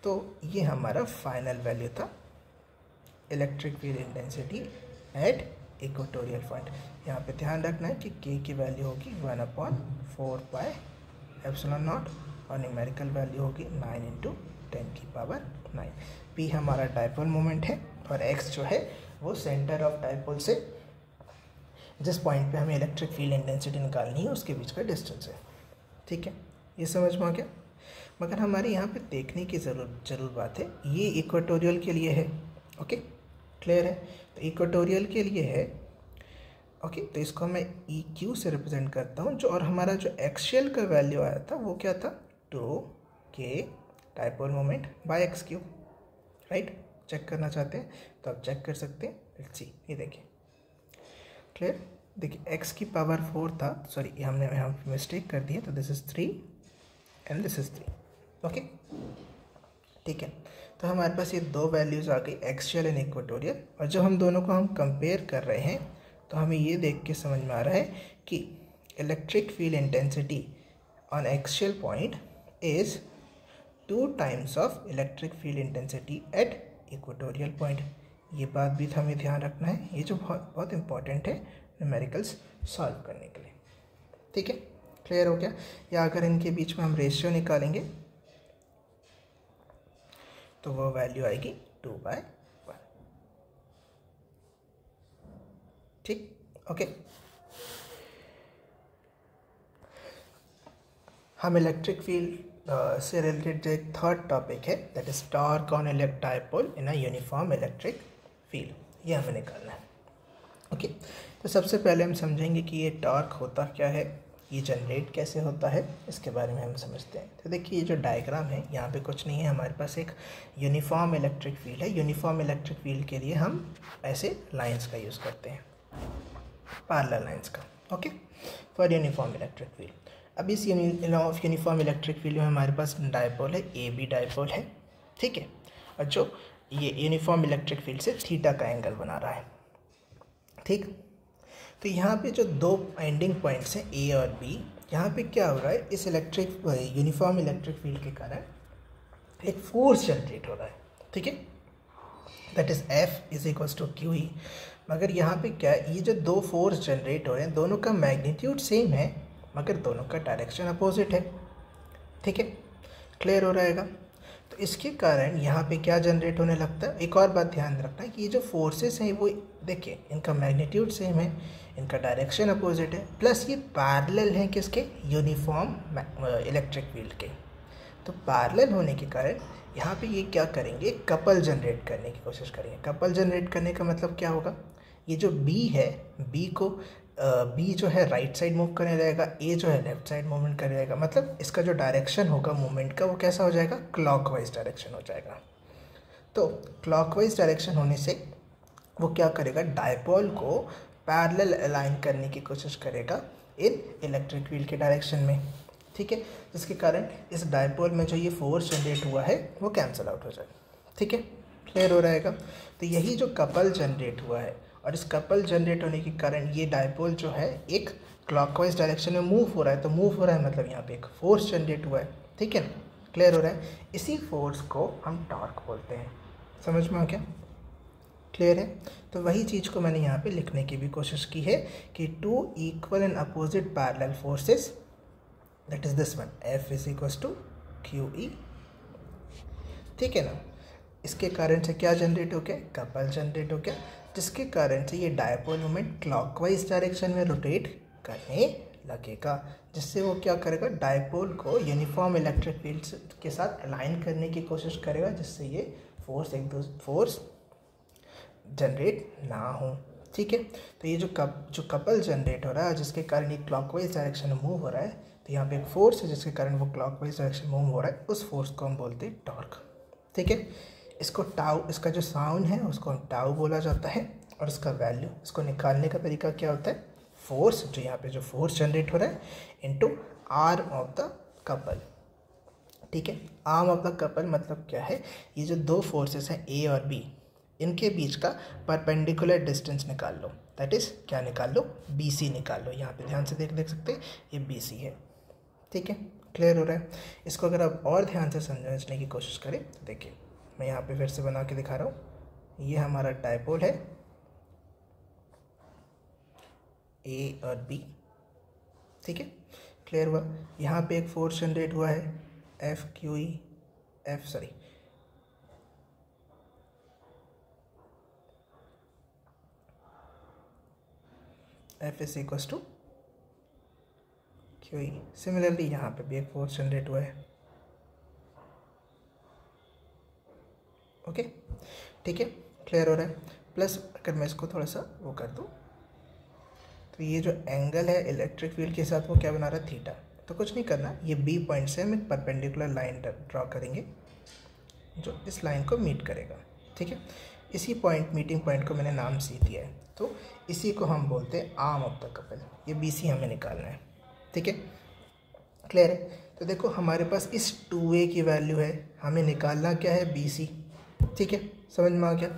तो ये हमारा फाइनल वैल्यू था electric field intensity at equatorial point. यहाँ पे ध्यान रखना है कि k की वैल्यू होगी 1/4πε0 और न्यूमेरिकल वैल्यू होगी 9 × 10⁹ p हमारा डायपोल मोमेंट है और x जो है वो सेंटर ऑफ डायपोल से जिस पॉइंट पे हमें इलेक्ट्रिक फील्ड इंटेंसिटी निकालनी है उसके बीच का डिस्टेंस है, ठीक है, ये समझ में आ गया। मगर हमारे यहाँ पे देखने की ज़रूर बात है, ये इक्वेटोरियल के लिए है, ओके, क्लियर है। तो इक्वेटोरियल के लिए है, ओके, तो इसको मैं EQ से रिप्रेजेंट करता हूँ। जो और हमारा जो एक्सियल का वैल्यू आया था वो क्या था, 2k dipole moment by x³, right. Check करना चाहते हैं तो आप चेक कर सकते हैं। लेट्स सी, ये देखिए, क्लियर। देखिए x की पावर 4 था, सॉरी हमने यहाँ मिस्टेक कर दी है, तो this is 3 and this is 3, okay, ठीक है। तो हमारे पास ये दो वैल्यूज़ आ गई, एक्सियल एंड इक्वेटोरियल। और जब हम दोनों को हम कंपेयर कर रहे हैं तो हमें ये देख के समझ में आ रहा है कि electric field intensity on axial point is 2 times of electric field intensity at equatorial point. ये बात भी हमें ध्यान रखना है, ये जो बहुत इंपॉर्टेंट है न्यूमेरिकल्स सॉल्व करने के लिए, ठीक है, क्लियर हो गया। या अगर इनके बीच में हम रेशियो निकालेंगे तो वो वैल्यू आएगी 2/1, ठीक, ओके। हम इलेक्ट्रिक फील्ड से रिलेटेड जो एक थर्ड टॉपिक है that is torque on electric dipole in a uniform electric field, ये हमें निकालना है, ओके। तो सबसे पहले हम समझेंगे कि ये टॉर्क होता क्या है, ये जनरेट कैसे होता है, इसके बारे में हम समझते हैं। तो देखिए ये जो डायग्राम है यहाँ पे कुछ नहीं है, हमारे पास एक यूनिफॉर्म इलेक्ट्रिक फील्ड है। यूनिफॉर्म इलेक्ट्रिक फील्ड के लिए हम ऐसे लाइंस का यूज़ करते हैं, पैरेलल लाइंस का, okay, for uniform electric field. अब इस यूनिफॉर्म इलेक्ट्रिक फील्ड में हमारे पास डायपोल है, ए बी डायपोल है, ठीक है, और जो ये यूनिफॉर्म इलेक्ट्रिक फील्ड से थीटा का एंगल बना रहा है, ठीक। तो यहाँ पे जो दो एंडिंग पॉइंट्स हैं ए और बी, यहाँ पे क्या हो रहा है, इस यूनिफॉर्म इलेक्ट्रिक फील्ड के कारण एक फोर्स जनरेट हो रहा है, ठीक है, दैट इज F = QE। मगर यहाँ पे क्या है, ये जो दो फोर्स जनरेट हो रहे हैं दोनों का मैग्नीट्यूड सेम है मगर दोनों का डायरेक्शन अपोजिट है, ठीक है, क्लियर हो रहेगा। तो इसके कारण यहाँ पे क्या जनरेट होने लगता है, एक और बात ध्यान रखना है कि ये जो फोर्सेस हैं वो देखिए इनका मैग्नीट्यूड सेम है, इनका डायरेक्शन अपोजिट है, प्लस ये पैरेलल हैं किसके, यूनिफॉर्म इलेक्ट्रिक फील्ड के। तो पैरेलल होने के कारण यहाँ पे ये क्या करेंगे, कपल जनरेट करने की कोशिश करेंगे। कपल जनरेट करने का मतलब क्या होगा, ये जो B है, B जो है राइट साइड मूव करने जाएगा, A जो है लेफ्ट साइड मूवमेंट करने जाएगा, मतलब इसका जो डायरेक्शन होगा मूवमेंट का वो कैसा हो जाएगा, क्लॉकवाइज डायरेक्शन हो जाएगा। तो क्लॉकवाइज डायरेक्शन होने से वो क्या करेगा, डायपोल को पैरेलल अलाइन करने की कोशिश करेगा इन इलेक्ट्रिक फील्ड के डायरेक्शन में, ठीक है, जिसके कारण इस डायपोल में जो ये फोर्स जनरेट हुआ है वो कैंसिल आउट हो जाएगा, ठीक है, क्लियर हो रहेगा। तो यही जो कपल जनरेट हुआ है और इस कपल जनरेट होने के कारण ये डायपोल जो है एक क्लॉकवाइज डायरेक्शन में मूव हो रहा है। तो मूव हो रहा है मतलब यहाँ पे एक फोर्स जनरेट हुआ है, ठीक है, क्लियर हो रहा है। इसी फोर्स को हम टॉर्क बोलते हैं, समझ में आ गया, क्लियर है। तो वही चीज़ को मैंने यहाँ पे लिखने की भी कोशिश की है कि 2 equal and opposite parallel forces, that is this one, F = QE, ठीक है ना। इसके कारण से क्या जनरेट हो गया, कपल जनरेट हो गया, जिसके कारण से ये डायपोल मोमेंट क्लॉकवाइज डायरेक्शन में रोटेट करने लगेगा, जिससे वो क्या करेगा, डायपोल को यूनिफॉर्म इलेक्ट्रिक फील्ड के साथ अलाइन करने की कोशिश करेगा, जिससे ये फोर्स जनरेट ना हो। ठीक है, तो ये जो कपल जनरेट हो रहा है, जिसके कारण ये क्लॉकवाइज डायरेक्शन में मूव हो रहा है, तो यहाँ पे एक फोर्स है जिसके कारण वो क्लॉकवाइज डायरेक्शन में मूव हो रहा है, उस फोर्स को हम बोलते हैं टॉर्क। ठीक है, इसको टाउ, इसका जो साउंड है उसको हम टाउ बोला जाता है, और इसका वैल्यू, इसको निकालने का तरीका क्या होता है, फोर्स, जो यहाँ पे जो फोर्स जनरेट हो रहा है into arm of the couple. ठीक है, आर्म ऑफ द कपल मतलब क्या है, ये जो दो फोर्सेस हैं ए और बी, इनके बीच का परपेंडिकुलर डिस्टेंस निकाल लो, दैट इज़ क्या निकाल लो, BC निकाल लो। यहाँ पे ध्यान से देख सकते हैं ये BC है। ठीक है, क्लियर हो रहा है। इसको अगर आप और ध्यान से समझने की कोशिश करें तो देखिए, मैं यहाँ पे फिर से बना के दिखा रहा हूँ। ये हमारा डायपोल है A और B। ठीक है, क्लियर हुआ। यहाँ पे एक फोर्स जनरेट हुआ है F is equals to QE। Similarly यहाँ पे भी एक फोर्स जनरेट हुआ है। ओके, ठीक है, क्लियर हो रहा है। प्लस अगर मैं इसको थोड़ा सा वो कर दूँ, तो ये जो एंगल है इलेक्ट्रिक फील्ड के साथ वो क्या बना रहा है, थीटा। तो कुछ नहीं करना, ये B पॉइंट से हम एक परपेंडिकुलर लाइन ड्रॉ करेंगे जो इस लाइन को मीट करेगा। ठीक है, इसी पॉइंट, मीटिंग पॉइंट को मैंने नाम C दिया है, तो इसी को हम बोलते हैं आर्म ऑफ द कपल। ये BC हमें निकालना है। ठीक है, क्लियर है। तो देखो हमारे पास इस 2A की वैल्यू है, हमें निकालना क्या है, BC। ठीक है, समझ में आ गया।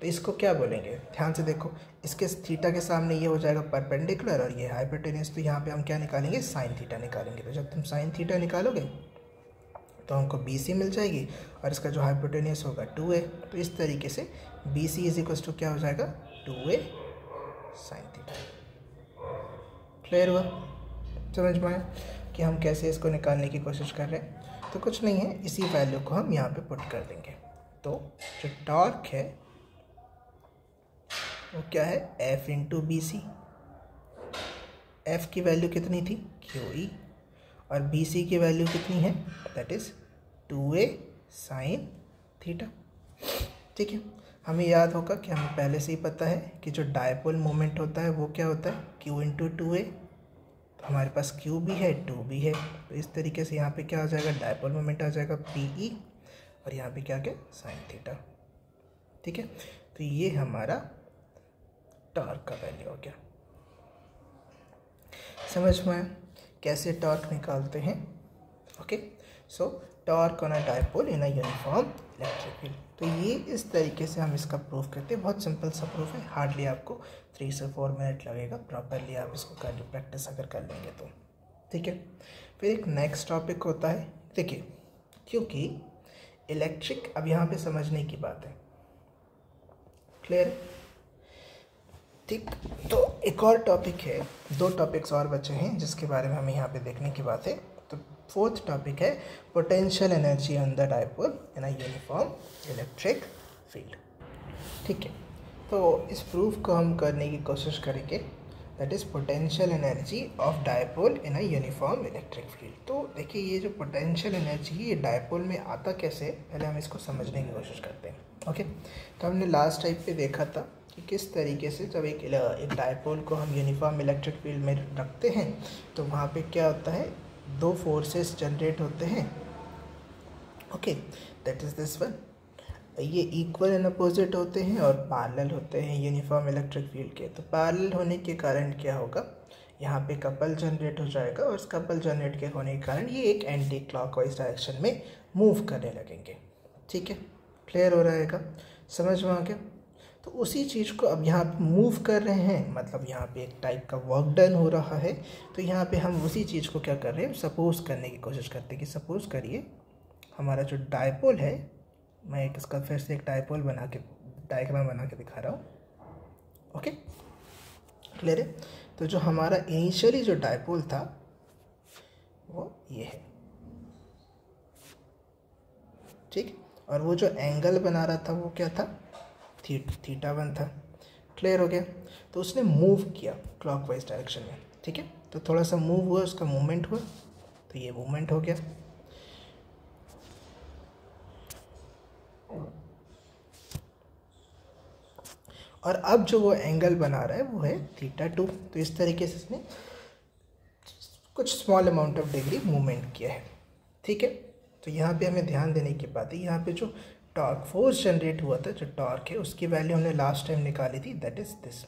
तो इसको क्या बोलेंगे, ध्यान से देखो, इसके थीटा के सामने ये हो जाएगा परपेंडिकुलर और ये हाइपोटेन्यूज, तो यहाँ पे हम क्या निकालेंगे, साइन थीटा निकालेंगे। तो जब तुम साइन थीटा निकालोगे तो हमको BC मिल जाएगी, और इसका जो हाइपोटेन्यूज होगा 2A। तो इस तरीके से BC इज इक्वल टू क्या हो जाएगा, 2A साइन थीटा। क्लियर हुआ, समझ में आया कि हम कैसे इसको निकालने की कोशिश कर रहे हैं। तो कुछ नहीं है, इसी वैल्यू को हम यहाँ पे पुट कर देंगे। तो जो टॉर्क है वो क्या है, F इंटू BC। F की वैल्यू कितनी थी, QE, और BC की वैल्यू कितनी है, that is 2A sine theta. ठीक है, हमें याद होगा कि हमें पहले से ही पता है कि जो डायपोल मोमेंट होता है वो क्या होता है, Q इंटू 2A। तो हमारे पास Q भी है, 2 भी है, तो इस तरीके से यहाँ पे क्या आ जाएगा, डायपोल मोमेंट आ जाएगा PE, और यहाँ पे क्या क्या, साइन थीटा। ठीक है, तो ये हमारा टॉर्क का वैल्यू हो गया। समझ में कैसे टॉर्क निकालते हैं। Okay, so torque on a dipole in a uniform electric field. तो ये इस तरीके से हम इसका प्रूफ करते हैं। बहुत सिंपल सा प्रूफ है, हार्डली आपको 3 से 4 मिनट लगेगा, प्रॉपरली आप इसको कर प्रैक्टिस अगर कर लेंगे तो। ठीक है, फिर एक नेक्स्ट टॉपिक होता है, देखिए क्योंकि इलेक्ट्रिक, अब यहाँ पे समझने की बात है, क्लियर। ठीक, तो एक और टॉपिक है, 2 टॉपिक्स और बचे हैं जिसके बारे में हमें यहाँ पे देखने की बात है। तो 4th टॉपिक है potential energy on the dipole in a uniform electric field. ठीक है, तो इस प्रूफ को हम करने की कोशिश करेंगे, that is potential energy of dipole in a uniform electric field. तो देखिए ये जो पोटेंशियल एनर्जी है ये डायपोल में आता कैसे है, पहले हम इसको समझने की कोशिश करते हैं। ओके, तो हमने लास्ट टाइप पे देखा था कि किस तरीके से जब एक डायपोल को हम यूनिफॉर्म इलेक्ट्रिक फील्ड में रखते हैं तो वहाँ पे क्या होता है, 2 फोर्सेस जनरेट होते हैं। Okay, that is this one, ये इक्वल एंड अपोजिट होते हैं और पैरेलल होते हैं यूनिफॉर्म इलेक्ट्रिक फील्ड के। तो पैरेलल होने के कारण क्या होगा, यहाँ पे कपल जनरेट हो जाएगा, और इस कपल जनरेट के होने के कारण ये एक एंटी क्लॉकवाइज डायरेक्शन में मूव करने लगेंगे। ठीक है, क्लियर हो रहेगा, समझ में आ गया। तो उसी चीज़ को अब यहाँ पे मूव कर रहे हैं, मतलब यहाँ पे एक टाइप का वर्क डन हो रहा है। तो यहाँ पे हम उसी चीज़ को क्या कर रहे हैं, सपोज करने की कोशिश करते हैं कि सपोज करिए हमारा जो डायपोल है, मैं एक इसका फिर से एक डायपोल बना के डायग्राम बना के दिखा रहा हूँ। ओके, क्लियर है। तो जो हमारा इनिशियली जो डायपोल था वो ये है, ठीक। और वो जो एंगल बना रहा था वो क्या था, थीटा 1 था। क्लियर हो गया। तो उसने मूव किया क्लॉकवाइज डायरेक्शन में, ठीक है। तो थोड़ा सा मूव हुआ, उसका मूवमेंट हुआ, तो ये मूवमेंट हो गया। और अब जो वो एंगल बना रहा है वो है थीटा 2। तो इस तरीके से इसने कुछ small amount of degree movement किया है, ठीक है। तो यहाँ पे हमें ध्यान देने की बात है, यहाँ पे जो टॉर्क फोर्स जनरेट हुआ था, जो टॉर्क है उसकी वैल्यू हमने लास्ट टाइम निकाली थी, that is this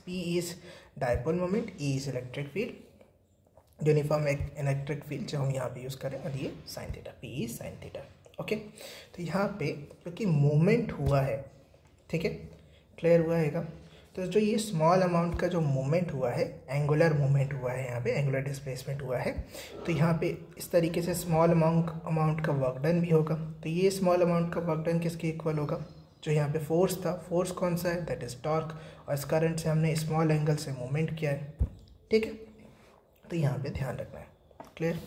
P is dipole moment, E is electric field, uniform electric field जो हम यहाँ पे यूज़ करें, और ये sine theta, P is sine theta. Okay, तो यहाँ पे क्योंकि मूवमेंट हुआ है, ठीक है, क्लियर हुआ है। तो जो ये स्मॉल अमाउंट का जो मूवमेंट हुआ है, एंगुलर मूवमेंट हुआ है, यहाँ पे एंगुलर डिस्प्लेसमेंट हुआ है, तो यहाँ पे इस तरीके से स्मॉल अमाउंट का वर्क डन भी होगा। तो ये स्मॉल अमाउंट का वर्क डन किसके इक्वल होगा, जो यहाँ पे फोर्स था, फोर्स कौन सा है, दैट इज टॉर्क, और इस करंट से हमने स्मॉल एंगल से मूवमेंट किया है, ठीक है। तो यहाँ पे ध्यान रखना है, क्लियर।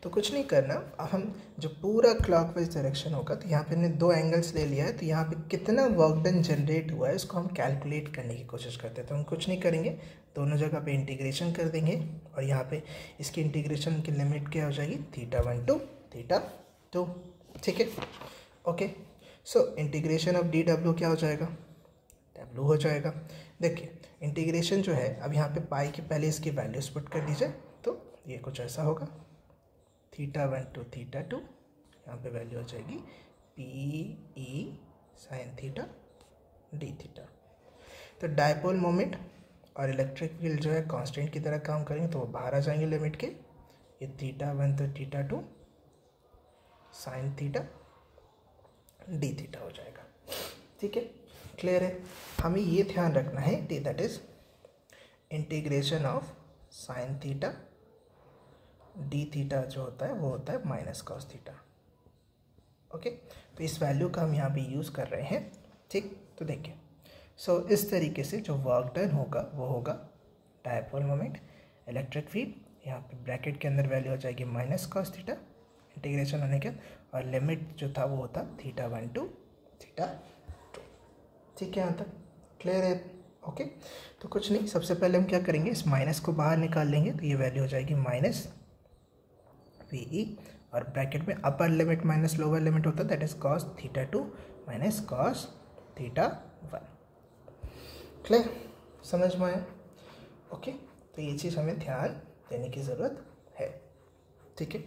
तो कुछ नहीं करना, अब हम जो पूरा क्लॉकवाइज डायरेक्शन होगा, तो यहाँ पे हमने दो एंगल्स ले लिया है, तो यहाँ पे कितना वर्क डन जनरेट हुआ है उसको हम कैलकुलेट करने की कोशिश करते हैं। तो हम कुछ नहीं करेंगे, दोनों जगह पे इंटीग्रेशन कर देंगे, और यहाँ पे इसकी इंटीग्रेशन की लिमिट क्या हो जाएगी, थीटा 1 to थीटा 2, ठीक है। Okay, so integration of D W क्या हो जाएगा, डब्ल्यू हो जाएगा। देखिए इंटीग्रेशन जो है, अब यहाँ पे पाई के पहले इसकी वैल्यूज पुट कर दीजिए, तो ये कुछ ऐसा होगा, थीटा 1 to थीटा 2, यहाँ पे वैल्यू हो जाएगी P E sine theta D theta. तो डायपोल मोमेंट और इलेक्ट्रिक फील्ड जो है कांस्टेंट की तरह काम करेंगे, तो वो बाहर आ जाएंगे लिमिट के। ये theta 1 to theta 2 sine theta D theta हो जाएगा, ठीक है, क्लियर है। हमें ये ध्यान रखना है, that is integration of sine theta D theta जो होता है वो होता है माइनस कॉस थीटा। ओके, तो इस वैल्यू का हम यहाँ पे यूज़ कर रहे हैं, ठीक। तो देखिए, सो इस तरीके से जो वर्क डन होगा वो होगा डायपोल मोमेंट, इलेक्ट्रिक फील्ड, यहाँ पे ब्रैकेट के अंदर वैल्यू हो जाएगी माइनस कॉस थीटा, इंटीग्रेशन होने के, और लिमिट जो था वो होता थीटा 1 to थीटा 2, ठीक है। यहाँ तक क्लियर है। ओके, तो कुछ नहीं, सबसे पहले हम क्या करेंगे, इस माइनस को बाहर निकाल लेंगे, तो ये वैल्यू हो जाएगी माइनस पी ई, और ब्रैकेट में upper limit minus lower limit होता है, that is cos theta 2 minus cos theta 1। Clear, समझ में आया। ओके, तो ये चीज़ हमें ध्यान देने की ज़रूरत है, ठीक है।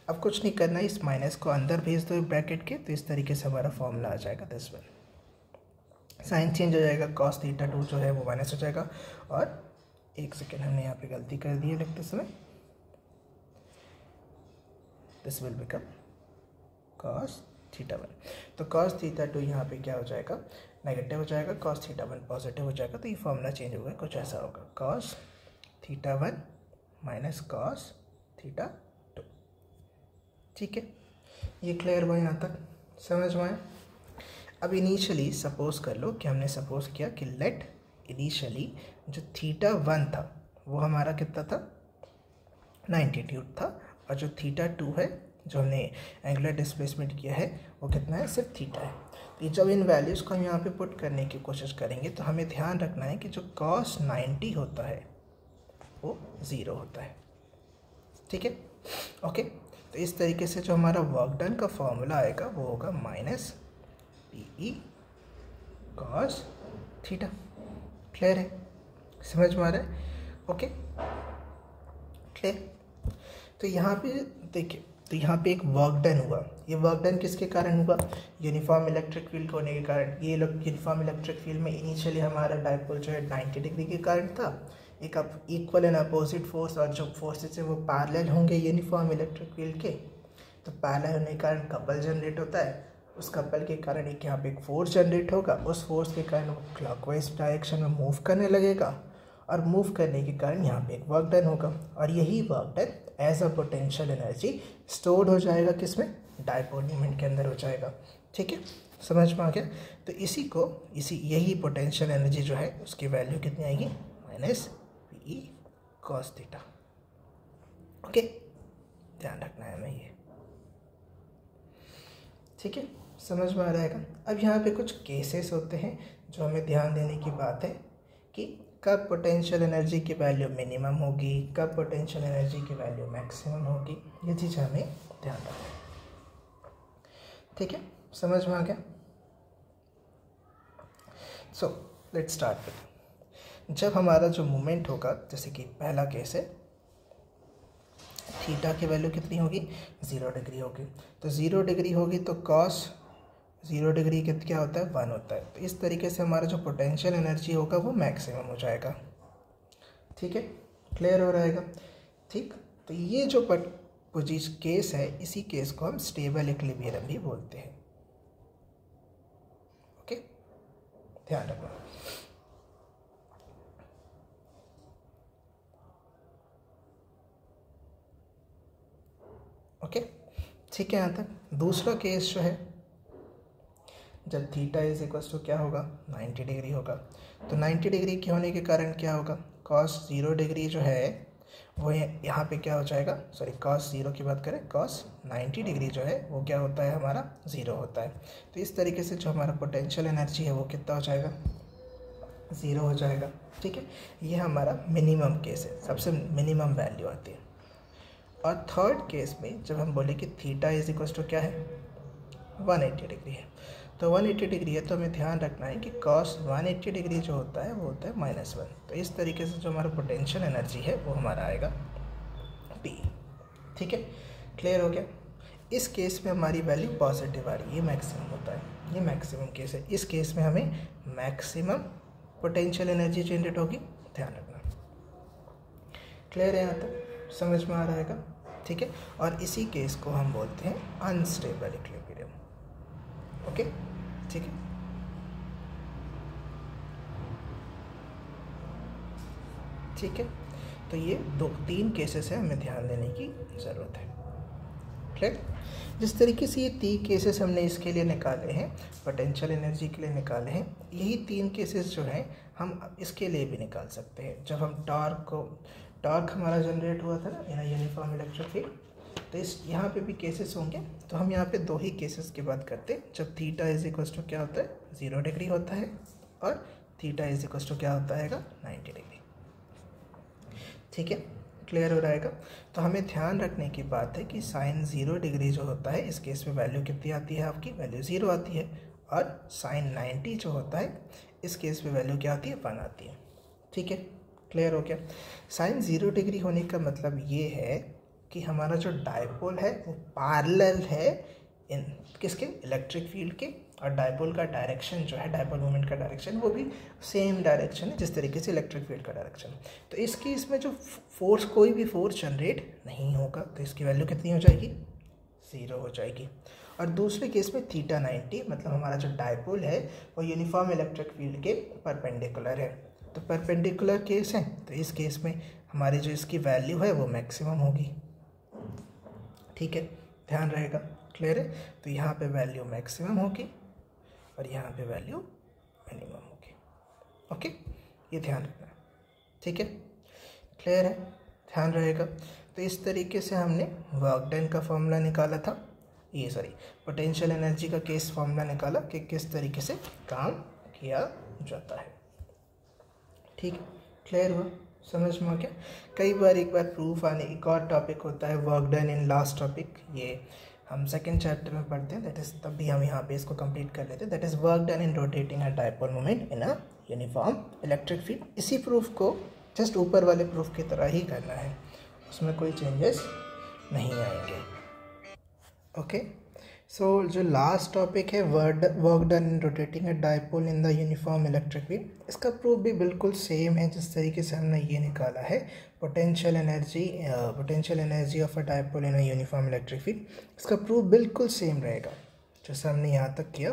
अब कुछ नहीं करना है, इस माइनस को अंदर भेज दो ब्रैकेट के, तो इस तरीके से हमारा फॉर्मूला आ जाएगा दिस वन, साइन चेंज हो जाएगा, कॉस थीटा 2 जो है वो माइनस हो जाएगा, और एक सेकेंड हमने यहाँ पे गलती कर दी है लिखते समय, this will become cos theta 1। तो कॉस थीटा 2 यहाँ पे क्या हो जाएगा, नेगेटिव हो जाएगा, कॉस थीटा 1 पॉजिटिव हो जाएगा, तो ये फॉर्मूला चेंज होगा, कुछ ऐसा होगा, cos theta 1 minus cos theta 2, ठीक है। ये क्लियर हुआ यहाँ तक, समझ में आया। अब इनिशियली सपोज कर लो कि हमने सपोज किया कि लेट इनिशियली जो थीटा 1 था वो हमारा कितना था, 92 था, और जो थीटा 2 है जो हमने एंगुलर डिस्प्लेसमेंट किया है वो कितना है, सिर्फ थीटा है। तो जब इन वैल्यूज़ को हम यहाँ पे पुट करने की कोशिश करेंगे, तो हमें ध्यान रखना है कि जो कॉस 90 होता है वो 0 होता है, ठीक है। ओके, तो इस तरीके से जो हमारा वर्क डन का फॉर्मूला आएगा वो होगा minus P E cos theta. Clear है, समझ में आ रहा है। Okay, clear. तो यहाँ पे देखिए, तो यहाँ पे एक वर्क डन हुआ, ये वर्क डन किसके कारण हुआ, यूनिफॉर्म इलेक्ट्रिक फील्ड होने के कारण। ये यूनिफॉर्म इलेक्ट्रिक फील्ड में इनिशियली हमारा डायपोल जो है 90 डिग्री के कारण था, एक अब इक्वल एंड अपोजिट फोर्स, और जो फोर्सेस है वो पैरेलल होंगे यूनिफॉर्म इलेक्ट्रिक फील्ड के, तो पैरेलल होने के कारण कपल जनरेट होता है, उस कपल के कारण एक यहाँ पे एक फोर्स जनरेट होगा, उस फोर्स के कारण वो क्लॉकवाइज डायरेक्शन में मूव करने लगेगा, और मूव करने के कारण यहाँ पे एक वर्क डन होगा, और यही work done as a potential energy stored हो जाएगा, किसमें, डायपोल मोमेंट के अंदर हो जाएगा, ठीक है, समझ में आ गया। तो यही पोटेंशियल एनर्जी जो है उसकी वैल्यू कितनी आएगी, minus P E cos theta. Okay, ध्यान रखना है हमें ये, ठीक है, समझ में आ रहेगा। अब यहाँ पे कुछ केसेस होते हैं जो हमें ध्यान देने की बात है कि कब पोटेंशियल एनर्जी की वैल्यू मिनिमम होगी, कब पोटेंशियल एनर्जी की वैल्यू मैक्सिमम होगी, ये चीज़ हमें ध्यान रखना है। ठीक है, समझ में आ गया। सो लेट्स स्टार्ट विद, जब हमारा जो मोमेंट होगा, जैसे कि पहला केस है, थीटा की वैल्यू कितनी होगी, 0 डिग्री होगी। तो 0 डिग्री होगी तो कॉस 0 डिग्री क्या होता है, 1 होता है। तो इस तरीके से हमारा जो पोटेंशियल एनर्जी होगा वो मैक्सिमम हो जाएगा। ठीक है, क्लियर हो रहेगा। ठीक, तो ये जो पोजीशन केस है, इसी केस को हम स्टेबल इक्विलिब्रियम भी बोलते हैं। ओके, ध्यान रखना। ओके, ठीक है। यहाँ तक दूसरा केस जो है, जब थीटा इज इक्वल टू क्या होगा, 90 डिग्री होगा। तो 90 डिग्री के होने के कारण क्या होगा, कॉस 0 डिग्री जो है वो यहाँ पे क्या हो जाएगा, सॉरी कॉस 0 की बात करें, कॉस 90 डिग्री जो है वो क्या होता है, हमारा 0 होता है। तो इस तरीके से जो हमारा पोटेंशियल एनर्जी है वो कितना हो जाएगा, 0 हो जाएगा। ठीक है, ये हमारा मिनिमम केस है, सबसे मिनिमम वैल्यू आती है। और थर्ड केस में जब हम बोले कि थीटा इज इक्वल टू क्या है, 180 डिग्री है। तो 180 डिग्री है तो हमें ध्यान रखना है कि कॉस 180 डिग्री जो होता है वो होता है -1। तो इस तरीके से जो हमारा पोटेंशियल एनर्जी है वो हमारा आएगा P। ठीक है, क्लियर हो गया। इस केस में हमारी वैल्यू पॉजिटिव आ रही है, ये मैक्सिमम होता है, ये मैक्सिमम केस है। इस केस में हमें मैक्सिमम पोटेंशियल एनर्जी जनरेट होगी, ध्यान रखना। क्लियर है, यहाँ तक समझ में आ रहेगा। ठीक है, और इसी केस को हम बोलते हैं अनस्टेबल इक्विलिब्रियम। ओके, ठीक है। ठीक है, तो ये 2-3 केसेस हैं, हमें ध्यान देने की ज़रूरत है। क्लियर। जिस तरीके से ये 3 केसेस हमने इसके लिए निकाले हैं, पोटेंशियल एनर्जी के लिए निकाले हैं, यही 3 केसेस जो हैं हम इसके लिए भी निकाल सकते हैं। जब हम टॉर्क हमारा जनरेट हुआ था ना, यूनिफॉर्म इलेक्ट्रिक फील्ड, तो इस यहाँ पे भी केसेस होंगे। तो हम यहाँ पे 2 ही केसेस की बात करते हैं, जब थीटा इज इक्वल टू क्या होता है, 0 डिग्री होता है, और थीटा इज इक्वल टू क्या होता है, 90 डिग्री। ठीक है, क्लियर हो रहेगा। तो हमें ध्यान रखने की बात है कि साइन 0 डिग्री जो होता है, इस केस में वैल्यू कितनी आती है, आपकी वैल्यू 0 आती है। और साइन 90 जो होता है, इस केस में वैल्यू क्या आती है, 1 आती है। ठीक है, क्लियर हो गया। साइन 0 डिग्री होने का मतलब ये है कि हमारा जो डायपोल है वो पैरेलल है इन किसके, इलेक्ट्रिक फील्ड के। और डायपोल का डायरेक्शन जो है, डायपोल मोमेंट का डायरेक्शन, वो भी सेम डायरेक्शन है जिस तरीके से इलेक्ट्रिक फील्ड का डायरेक्शन। तो इसकी इसमें जो फोर्स, कोई भी फोर्स जनरेट नहीं होगा, तो इसकी वैल्यू कितनी हो जाएगी, 0 हो जाएगी। और दूसरे केस में थीटा 90, मतलब हमारा जो डायपोल है वो यूनिफॉर्म इलेक्ट्रिक फील्ड के परपेंडिकुलर है। तो परपेंडिकुलर केस है, तो इस केस में हमारी जो इसकी वैल्यू है वो मैक्सिमम होगी। ठीक है, ध्यान रहेगा। क्लियर है। तो यहाँ पे वैल्यू मैक्सिमम होगी और यहाँ पे वैल्यू मिनिमम होगी। ओके, ये ध्यान रखना। ठीक है, क्लियर है, ध्यान रहेगा। तो इस तरीके से हमने वर्क डन का फॉर्मूला निकाला था, पोटेंशियल एनर्जी का केस फॉर्मूला निकाला कि किस तरीके से काम किया जाता है। ठीक है, क्लियर हुआ, समझ में आ गया। कई बार एक बार प्रूफ आने, एक और टॉपिक होता है work done in last topic, ये हम सेकंड चैप्टर में पढ़ते हैं, दैट इज, तब भी हम यहाँ पे इसको कंप्लीट कर लेते हैं। That is work done in rotating a dipole moment in a uniform electric field. इसी प्रूफ को जस्ट ऊपर वाले प्रूफ की तरह ही करना है, उसमें कोई चेंजेस नहीं आएंगे। ओके, सो जो लास्ट टॉपिक है work done in rotating a dipole in the uniform electric field, इसका प्रूफ भी बिल्कुल सेम है जिस तरीके से हमने ये निकाला है potential energy of a dipole in a uniform electric field. इसका प्रूफ बिल्कुल सेम रहेगा जैसे हमने यहाँ तक किया।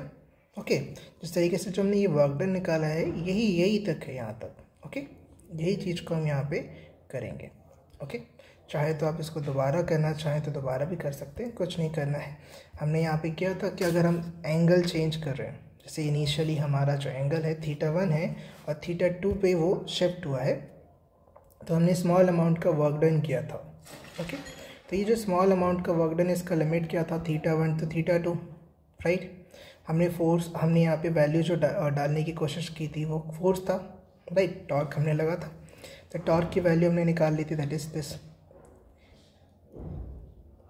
ओके, जिस तरीके से जो हमने ये वर्क डन निकाला है यही तक है यहाँ तक। ओके, यही चीज़ को हम यहाँ पे करेंगे। ओके, चाहे तो आप इसको दोबारा करना चाहें तो दोबारा भी कर सकते हैं, कुछ नहीं करना है। हमने यहाँ पे किया था कि अगर हम एंगल चेंज कर रहे हैं, जैसे इनिशियली हमारा जो एंगल है θ1 है और θ2 पे वो शिफ्ट हुआ है, तो हमने स्मॉल अमाउंट का वर्क डन किया था। ओके, तो ये जो स्मॉल अमाउंट का वर्क डन, इसका लिमिट क्या था, θ1 तो θ2। राइट। हमने यहाँ पे वैल्यू जो डालने की कोशिश की थी वो फोर्स था, राइट। टॉर्क हमने लगा था, तो टॉर्क की वैल्यू हमने निकाल ली थी, दैट इज दिस,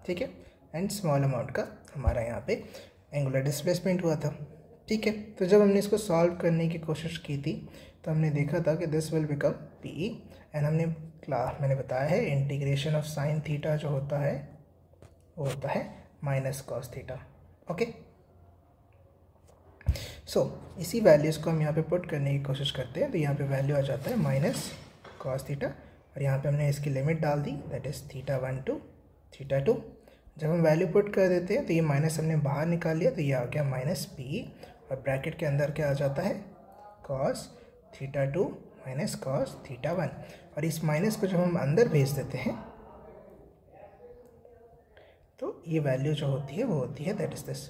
ठीक है। एंड स्मॉल अमाउंट का हमारा यहाँ पे एंगुलर डिस्प्लेसमेंट हुआ था, ठीक है। तो जब हमने इसको सॉल्व करने की कोशिश की थी तो हमने देखा था कि this will become P, and मैंने बताया है इंटीग्रेशन ऑफ साइन थीटा जो होता है वो होता है माइनस कॉस थीटा, ओके। सो इसी वैल्यूज़ को हम यहाँ पे पुट करने की कोशिश करते हैं, तो यहाँ पे वैल्यू आ जाता है माइनस कॉस थीटा, और यहाँ पे हमने इसकी लिमिट डाल दी, दैट इज़ θ1 to θ2। जब हम वैल्यू पुट कर देते हैं तो ये माइनस हमने बाहर निकाल लिया, तो ये आ गया माइनस पी, और ब्रैकेट के अंदर क्या आ जाता है कॉस θ2 माइनस कॉस θ1, और इस माइनस को जब हम अंदर भेज देते हैं तो ये वैल्यू जो होती है वो होती है that is this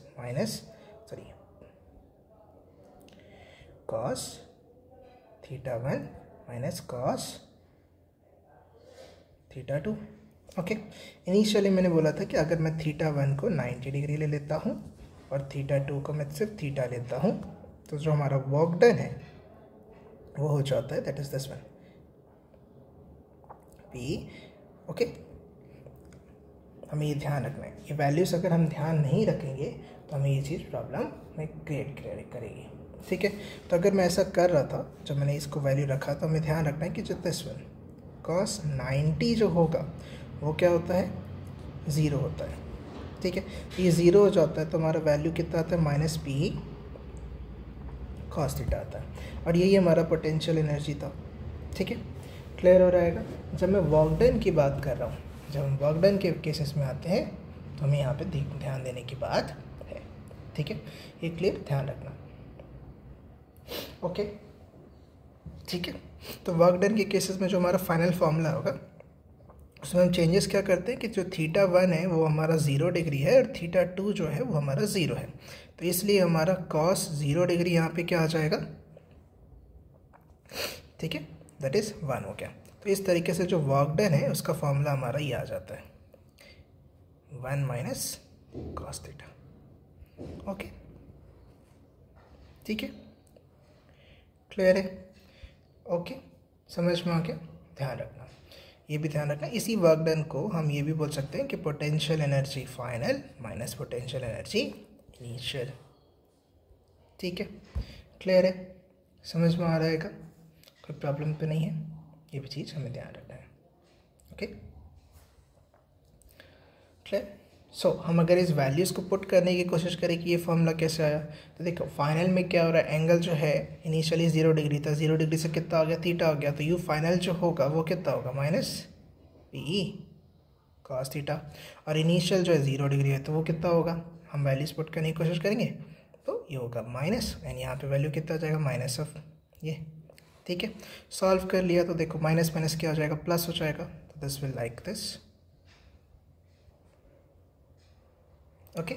cos θ1 minus cos θ2, okay. Initially मैंने बोला था कि अगर मैं θ1 को 90 डिग्री ले लेता हूँ और θ2 को मैं सिर्फ थीटा लेता हूँ, तो जो हमारा वर्क डन है वो हो जाता है that is this one P, okay. हमें ये ध्यान रखना है, ये वैल्यूज़ अगर हम ध्यान नहीं रखेंगे तो हमें ये चीज़ प्रॉब्लम में क्रिएट करेगी, ठीक है। तो अगर मैं ऐसा कर रहा था, जब मैंने इसको वैल्यू रखा तो हमें ध्यान रखना है कि जो दिस वन कॉस 90 जो होगा वो क्या होता है, ज़ीरो होता है, ठीक है। ये ज़ीरो हो जाता है तो हमारा वैल्यू कितना आता है माइनस पी कॉस थीटा आता है, और यही हमारा पोटेंशियल एनर्जी था, ठीक है। क्लियर हो रहेगा। जब मैं वर्क डन की बात कर रहा हूँ, जब हम वर्क डन के केसेस में आते हैं तो हमें यहाँ पे ध्यान देने की बात है, ठीक है। ये क्लियर ध्यान रखना, ओके, ठीक है। तो वर्क डन के केसेस में जो हमारा फाइनल फॉर्मूला होगा उसमें हम चेंजेस क्या करते हैं कि जो θ1 है वो हमारा 0 डिग्री है और θ2 जो है वो हमारा 0 है, तो इसलिए हमारा cos 0 डिग्री यहाँ पे क्या आ जाएगा, ठीक है, दैट इज़ 1 हो गया। तो इस तरीके से जो वर्क डन है उसका फॉर्मूला हमारा ये आ जाता है 1 माइनस कॉस थीटा, ओके, ठीक है। क्लियर है, ओके, समझ में आ गया। ध्यान रखना, ये भी ध्यान रखना। इसी वर्क डन को हम ये भी बोल सकते हैं कि potential energy final minus potential energy initial, ठीक है। क्लियर है, समझ में आ रहेगा, कोई प्रॉब्लम तो नहीं है, ये भी चीज़ हमें ध्यान रखना है, ओके। क्लियर। सो हम अगर इस वैल्यूज़ को पुट करने की कोशिश करें कि ये फॉर्मूला कैसे आया, तो देखो फाइनल में क्या हो रहा है, एंगल जो है इनिशियली 0 डिग्री था, 0 डिग्री से कितना आ गया, थीटा हो गया, तो यू फाइनल जो होगा वो कितना होगा माइनस पी कॉस थीटा, और इनिशियल जो है 0 डिग्री है तो वो कितना होगा, हम वैल्यूज़ पुट करने की कोशिश करेंगे तो ये होगा माइनस, एंड यहाँ पे वैल्यू कितना आ जाएगा माइनस ऑफ ये, ठीक है। सॉल्व कर लिया तो देखो माइनस माइनस क्या हो जाएगा, प्लस हो जाएगा, तो this will like this, okay,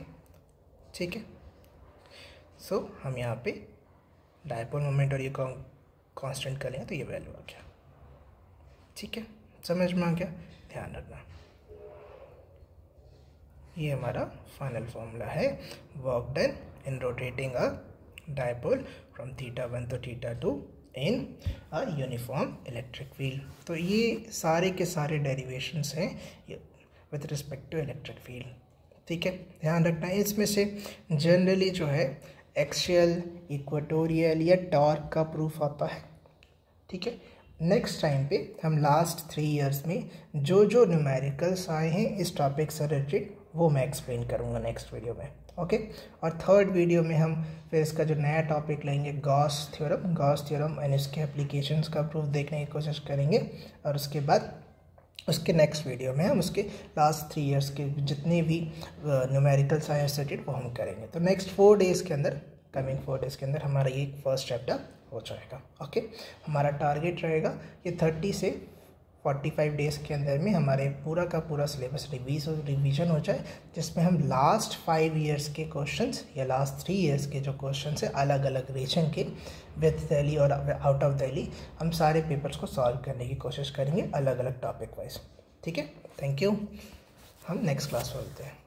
ठीक है। सो हम यहाँ पे डायपोल मोमेंट और ये कांस्टेंट कर लें तो ये वैल्यू आ गया, ठीक है, समझ में आ गया। ध्यान रखना, ये हमारा फाइनल फॉर्मूला है work done in rotating a dipole from θ1 to θ2 in a uniform electric field. तो ये सारे के सारे डेरिवेशंस हैं with respect to electric field, ठीक है। ध्यान रखना है, इसमें से जनरली जो है एक्सियल, इक्वेटोरियल या टॉर्क का प्रूफ आता है, ठीक है। नेक्स्ट टाइम पे हम लास्ट 3 इयर्स में जो जो न्यूमेरिकल्स आए हैं इस टॉपिक से रिलेटेड वो मैं एक्सप्लेन करूँगा नेक्स्ट वीडियो में, ओके। और थर्ड वीडियो में हम फिर इसका जो नया टॉपिक लेंगे गॉस थ्योरम एंड इसके एप्लीकेशंस का प्रूफ देखने की कोशिश करेंगे, और उसके बाद उसके नेक्स्ट वीडियो में हम उसके लास्ट 3 इयर्स के जितने भी न्यूमेरिकल साइंस रिलेटेड वो हम करेंगे। तो नेक्स्ट 4 डेज़ के अंदर, कमिंग 4 डेज़ के अंदर हमारा ये फर्स्ट चैप्टर हो जाएगा, ओके। हमारा टारगेट रहेगा ये 30 से 45 डेज़ के अंदर में हमारे पूरा का पूरा सिलेबस रिवीजन हो जाए, जिसमें हम लास्ट 5 इयर्स के क्वेश्चंस या लास्ट 3 इयर्स के जो क्वेश्चंस है अलग अलग रीजन के विथ दिल्ली और आउट ऑफ दिल्ली हम सारे पेपर्स को सॉल्व करने की कोशिश करेंगे अलग अलग टॉपिक वाइज, ठीक है। थैंक यू, हम नेक्स्ट क्लास में मिलते हैं।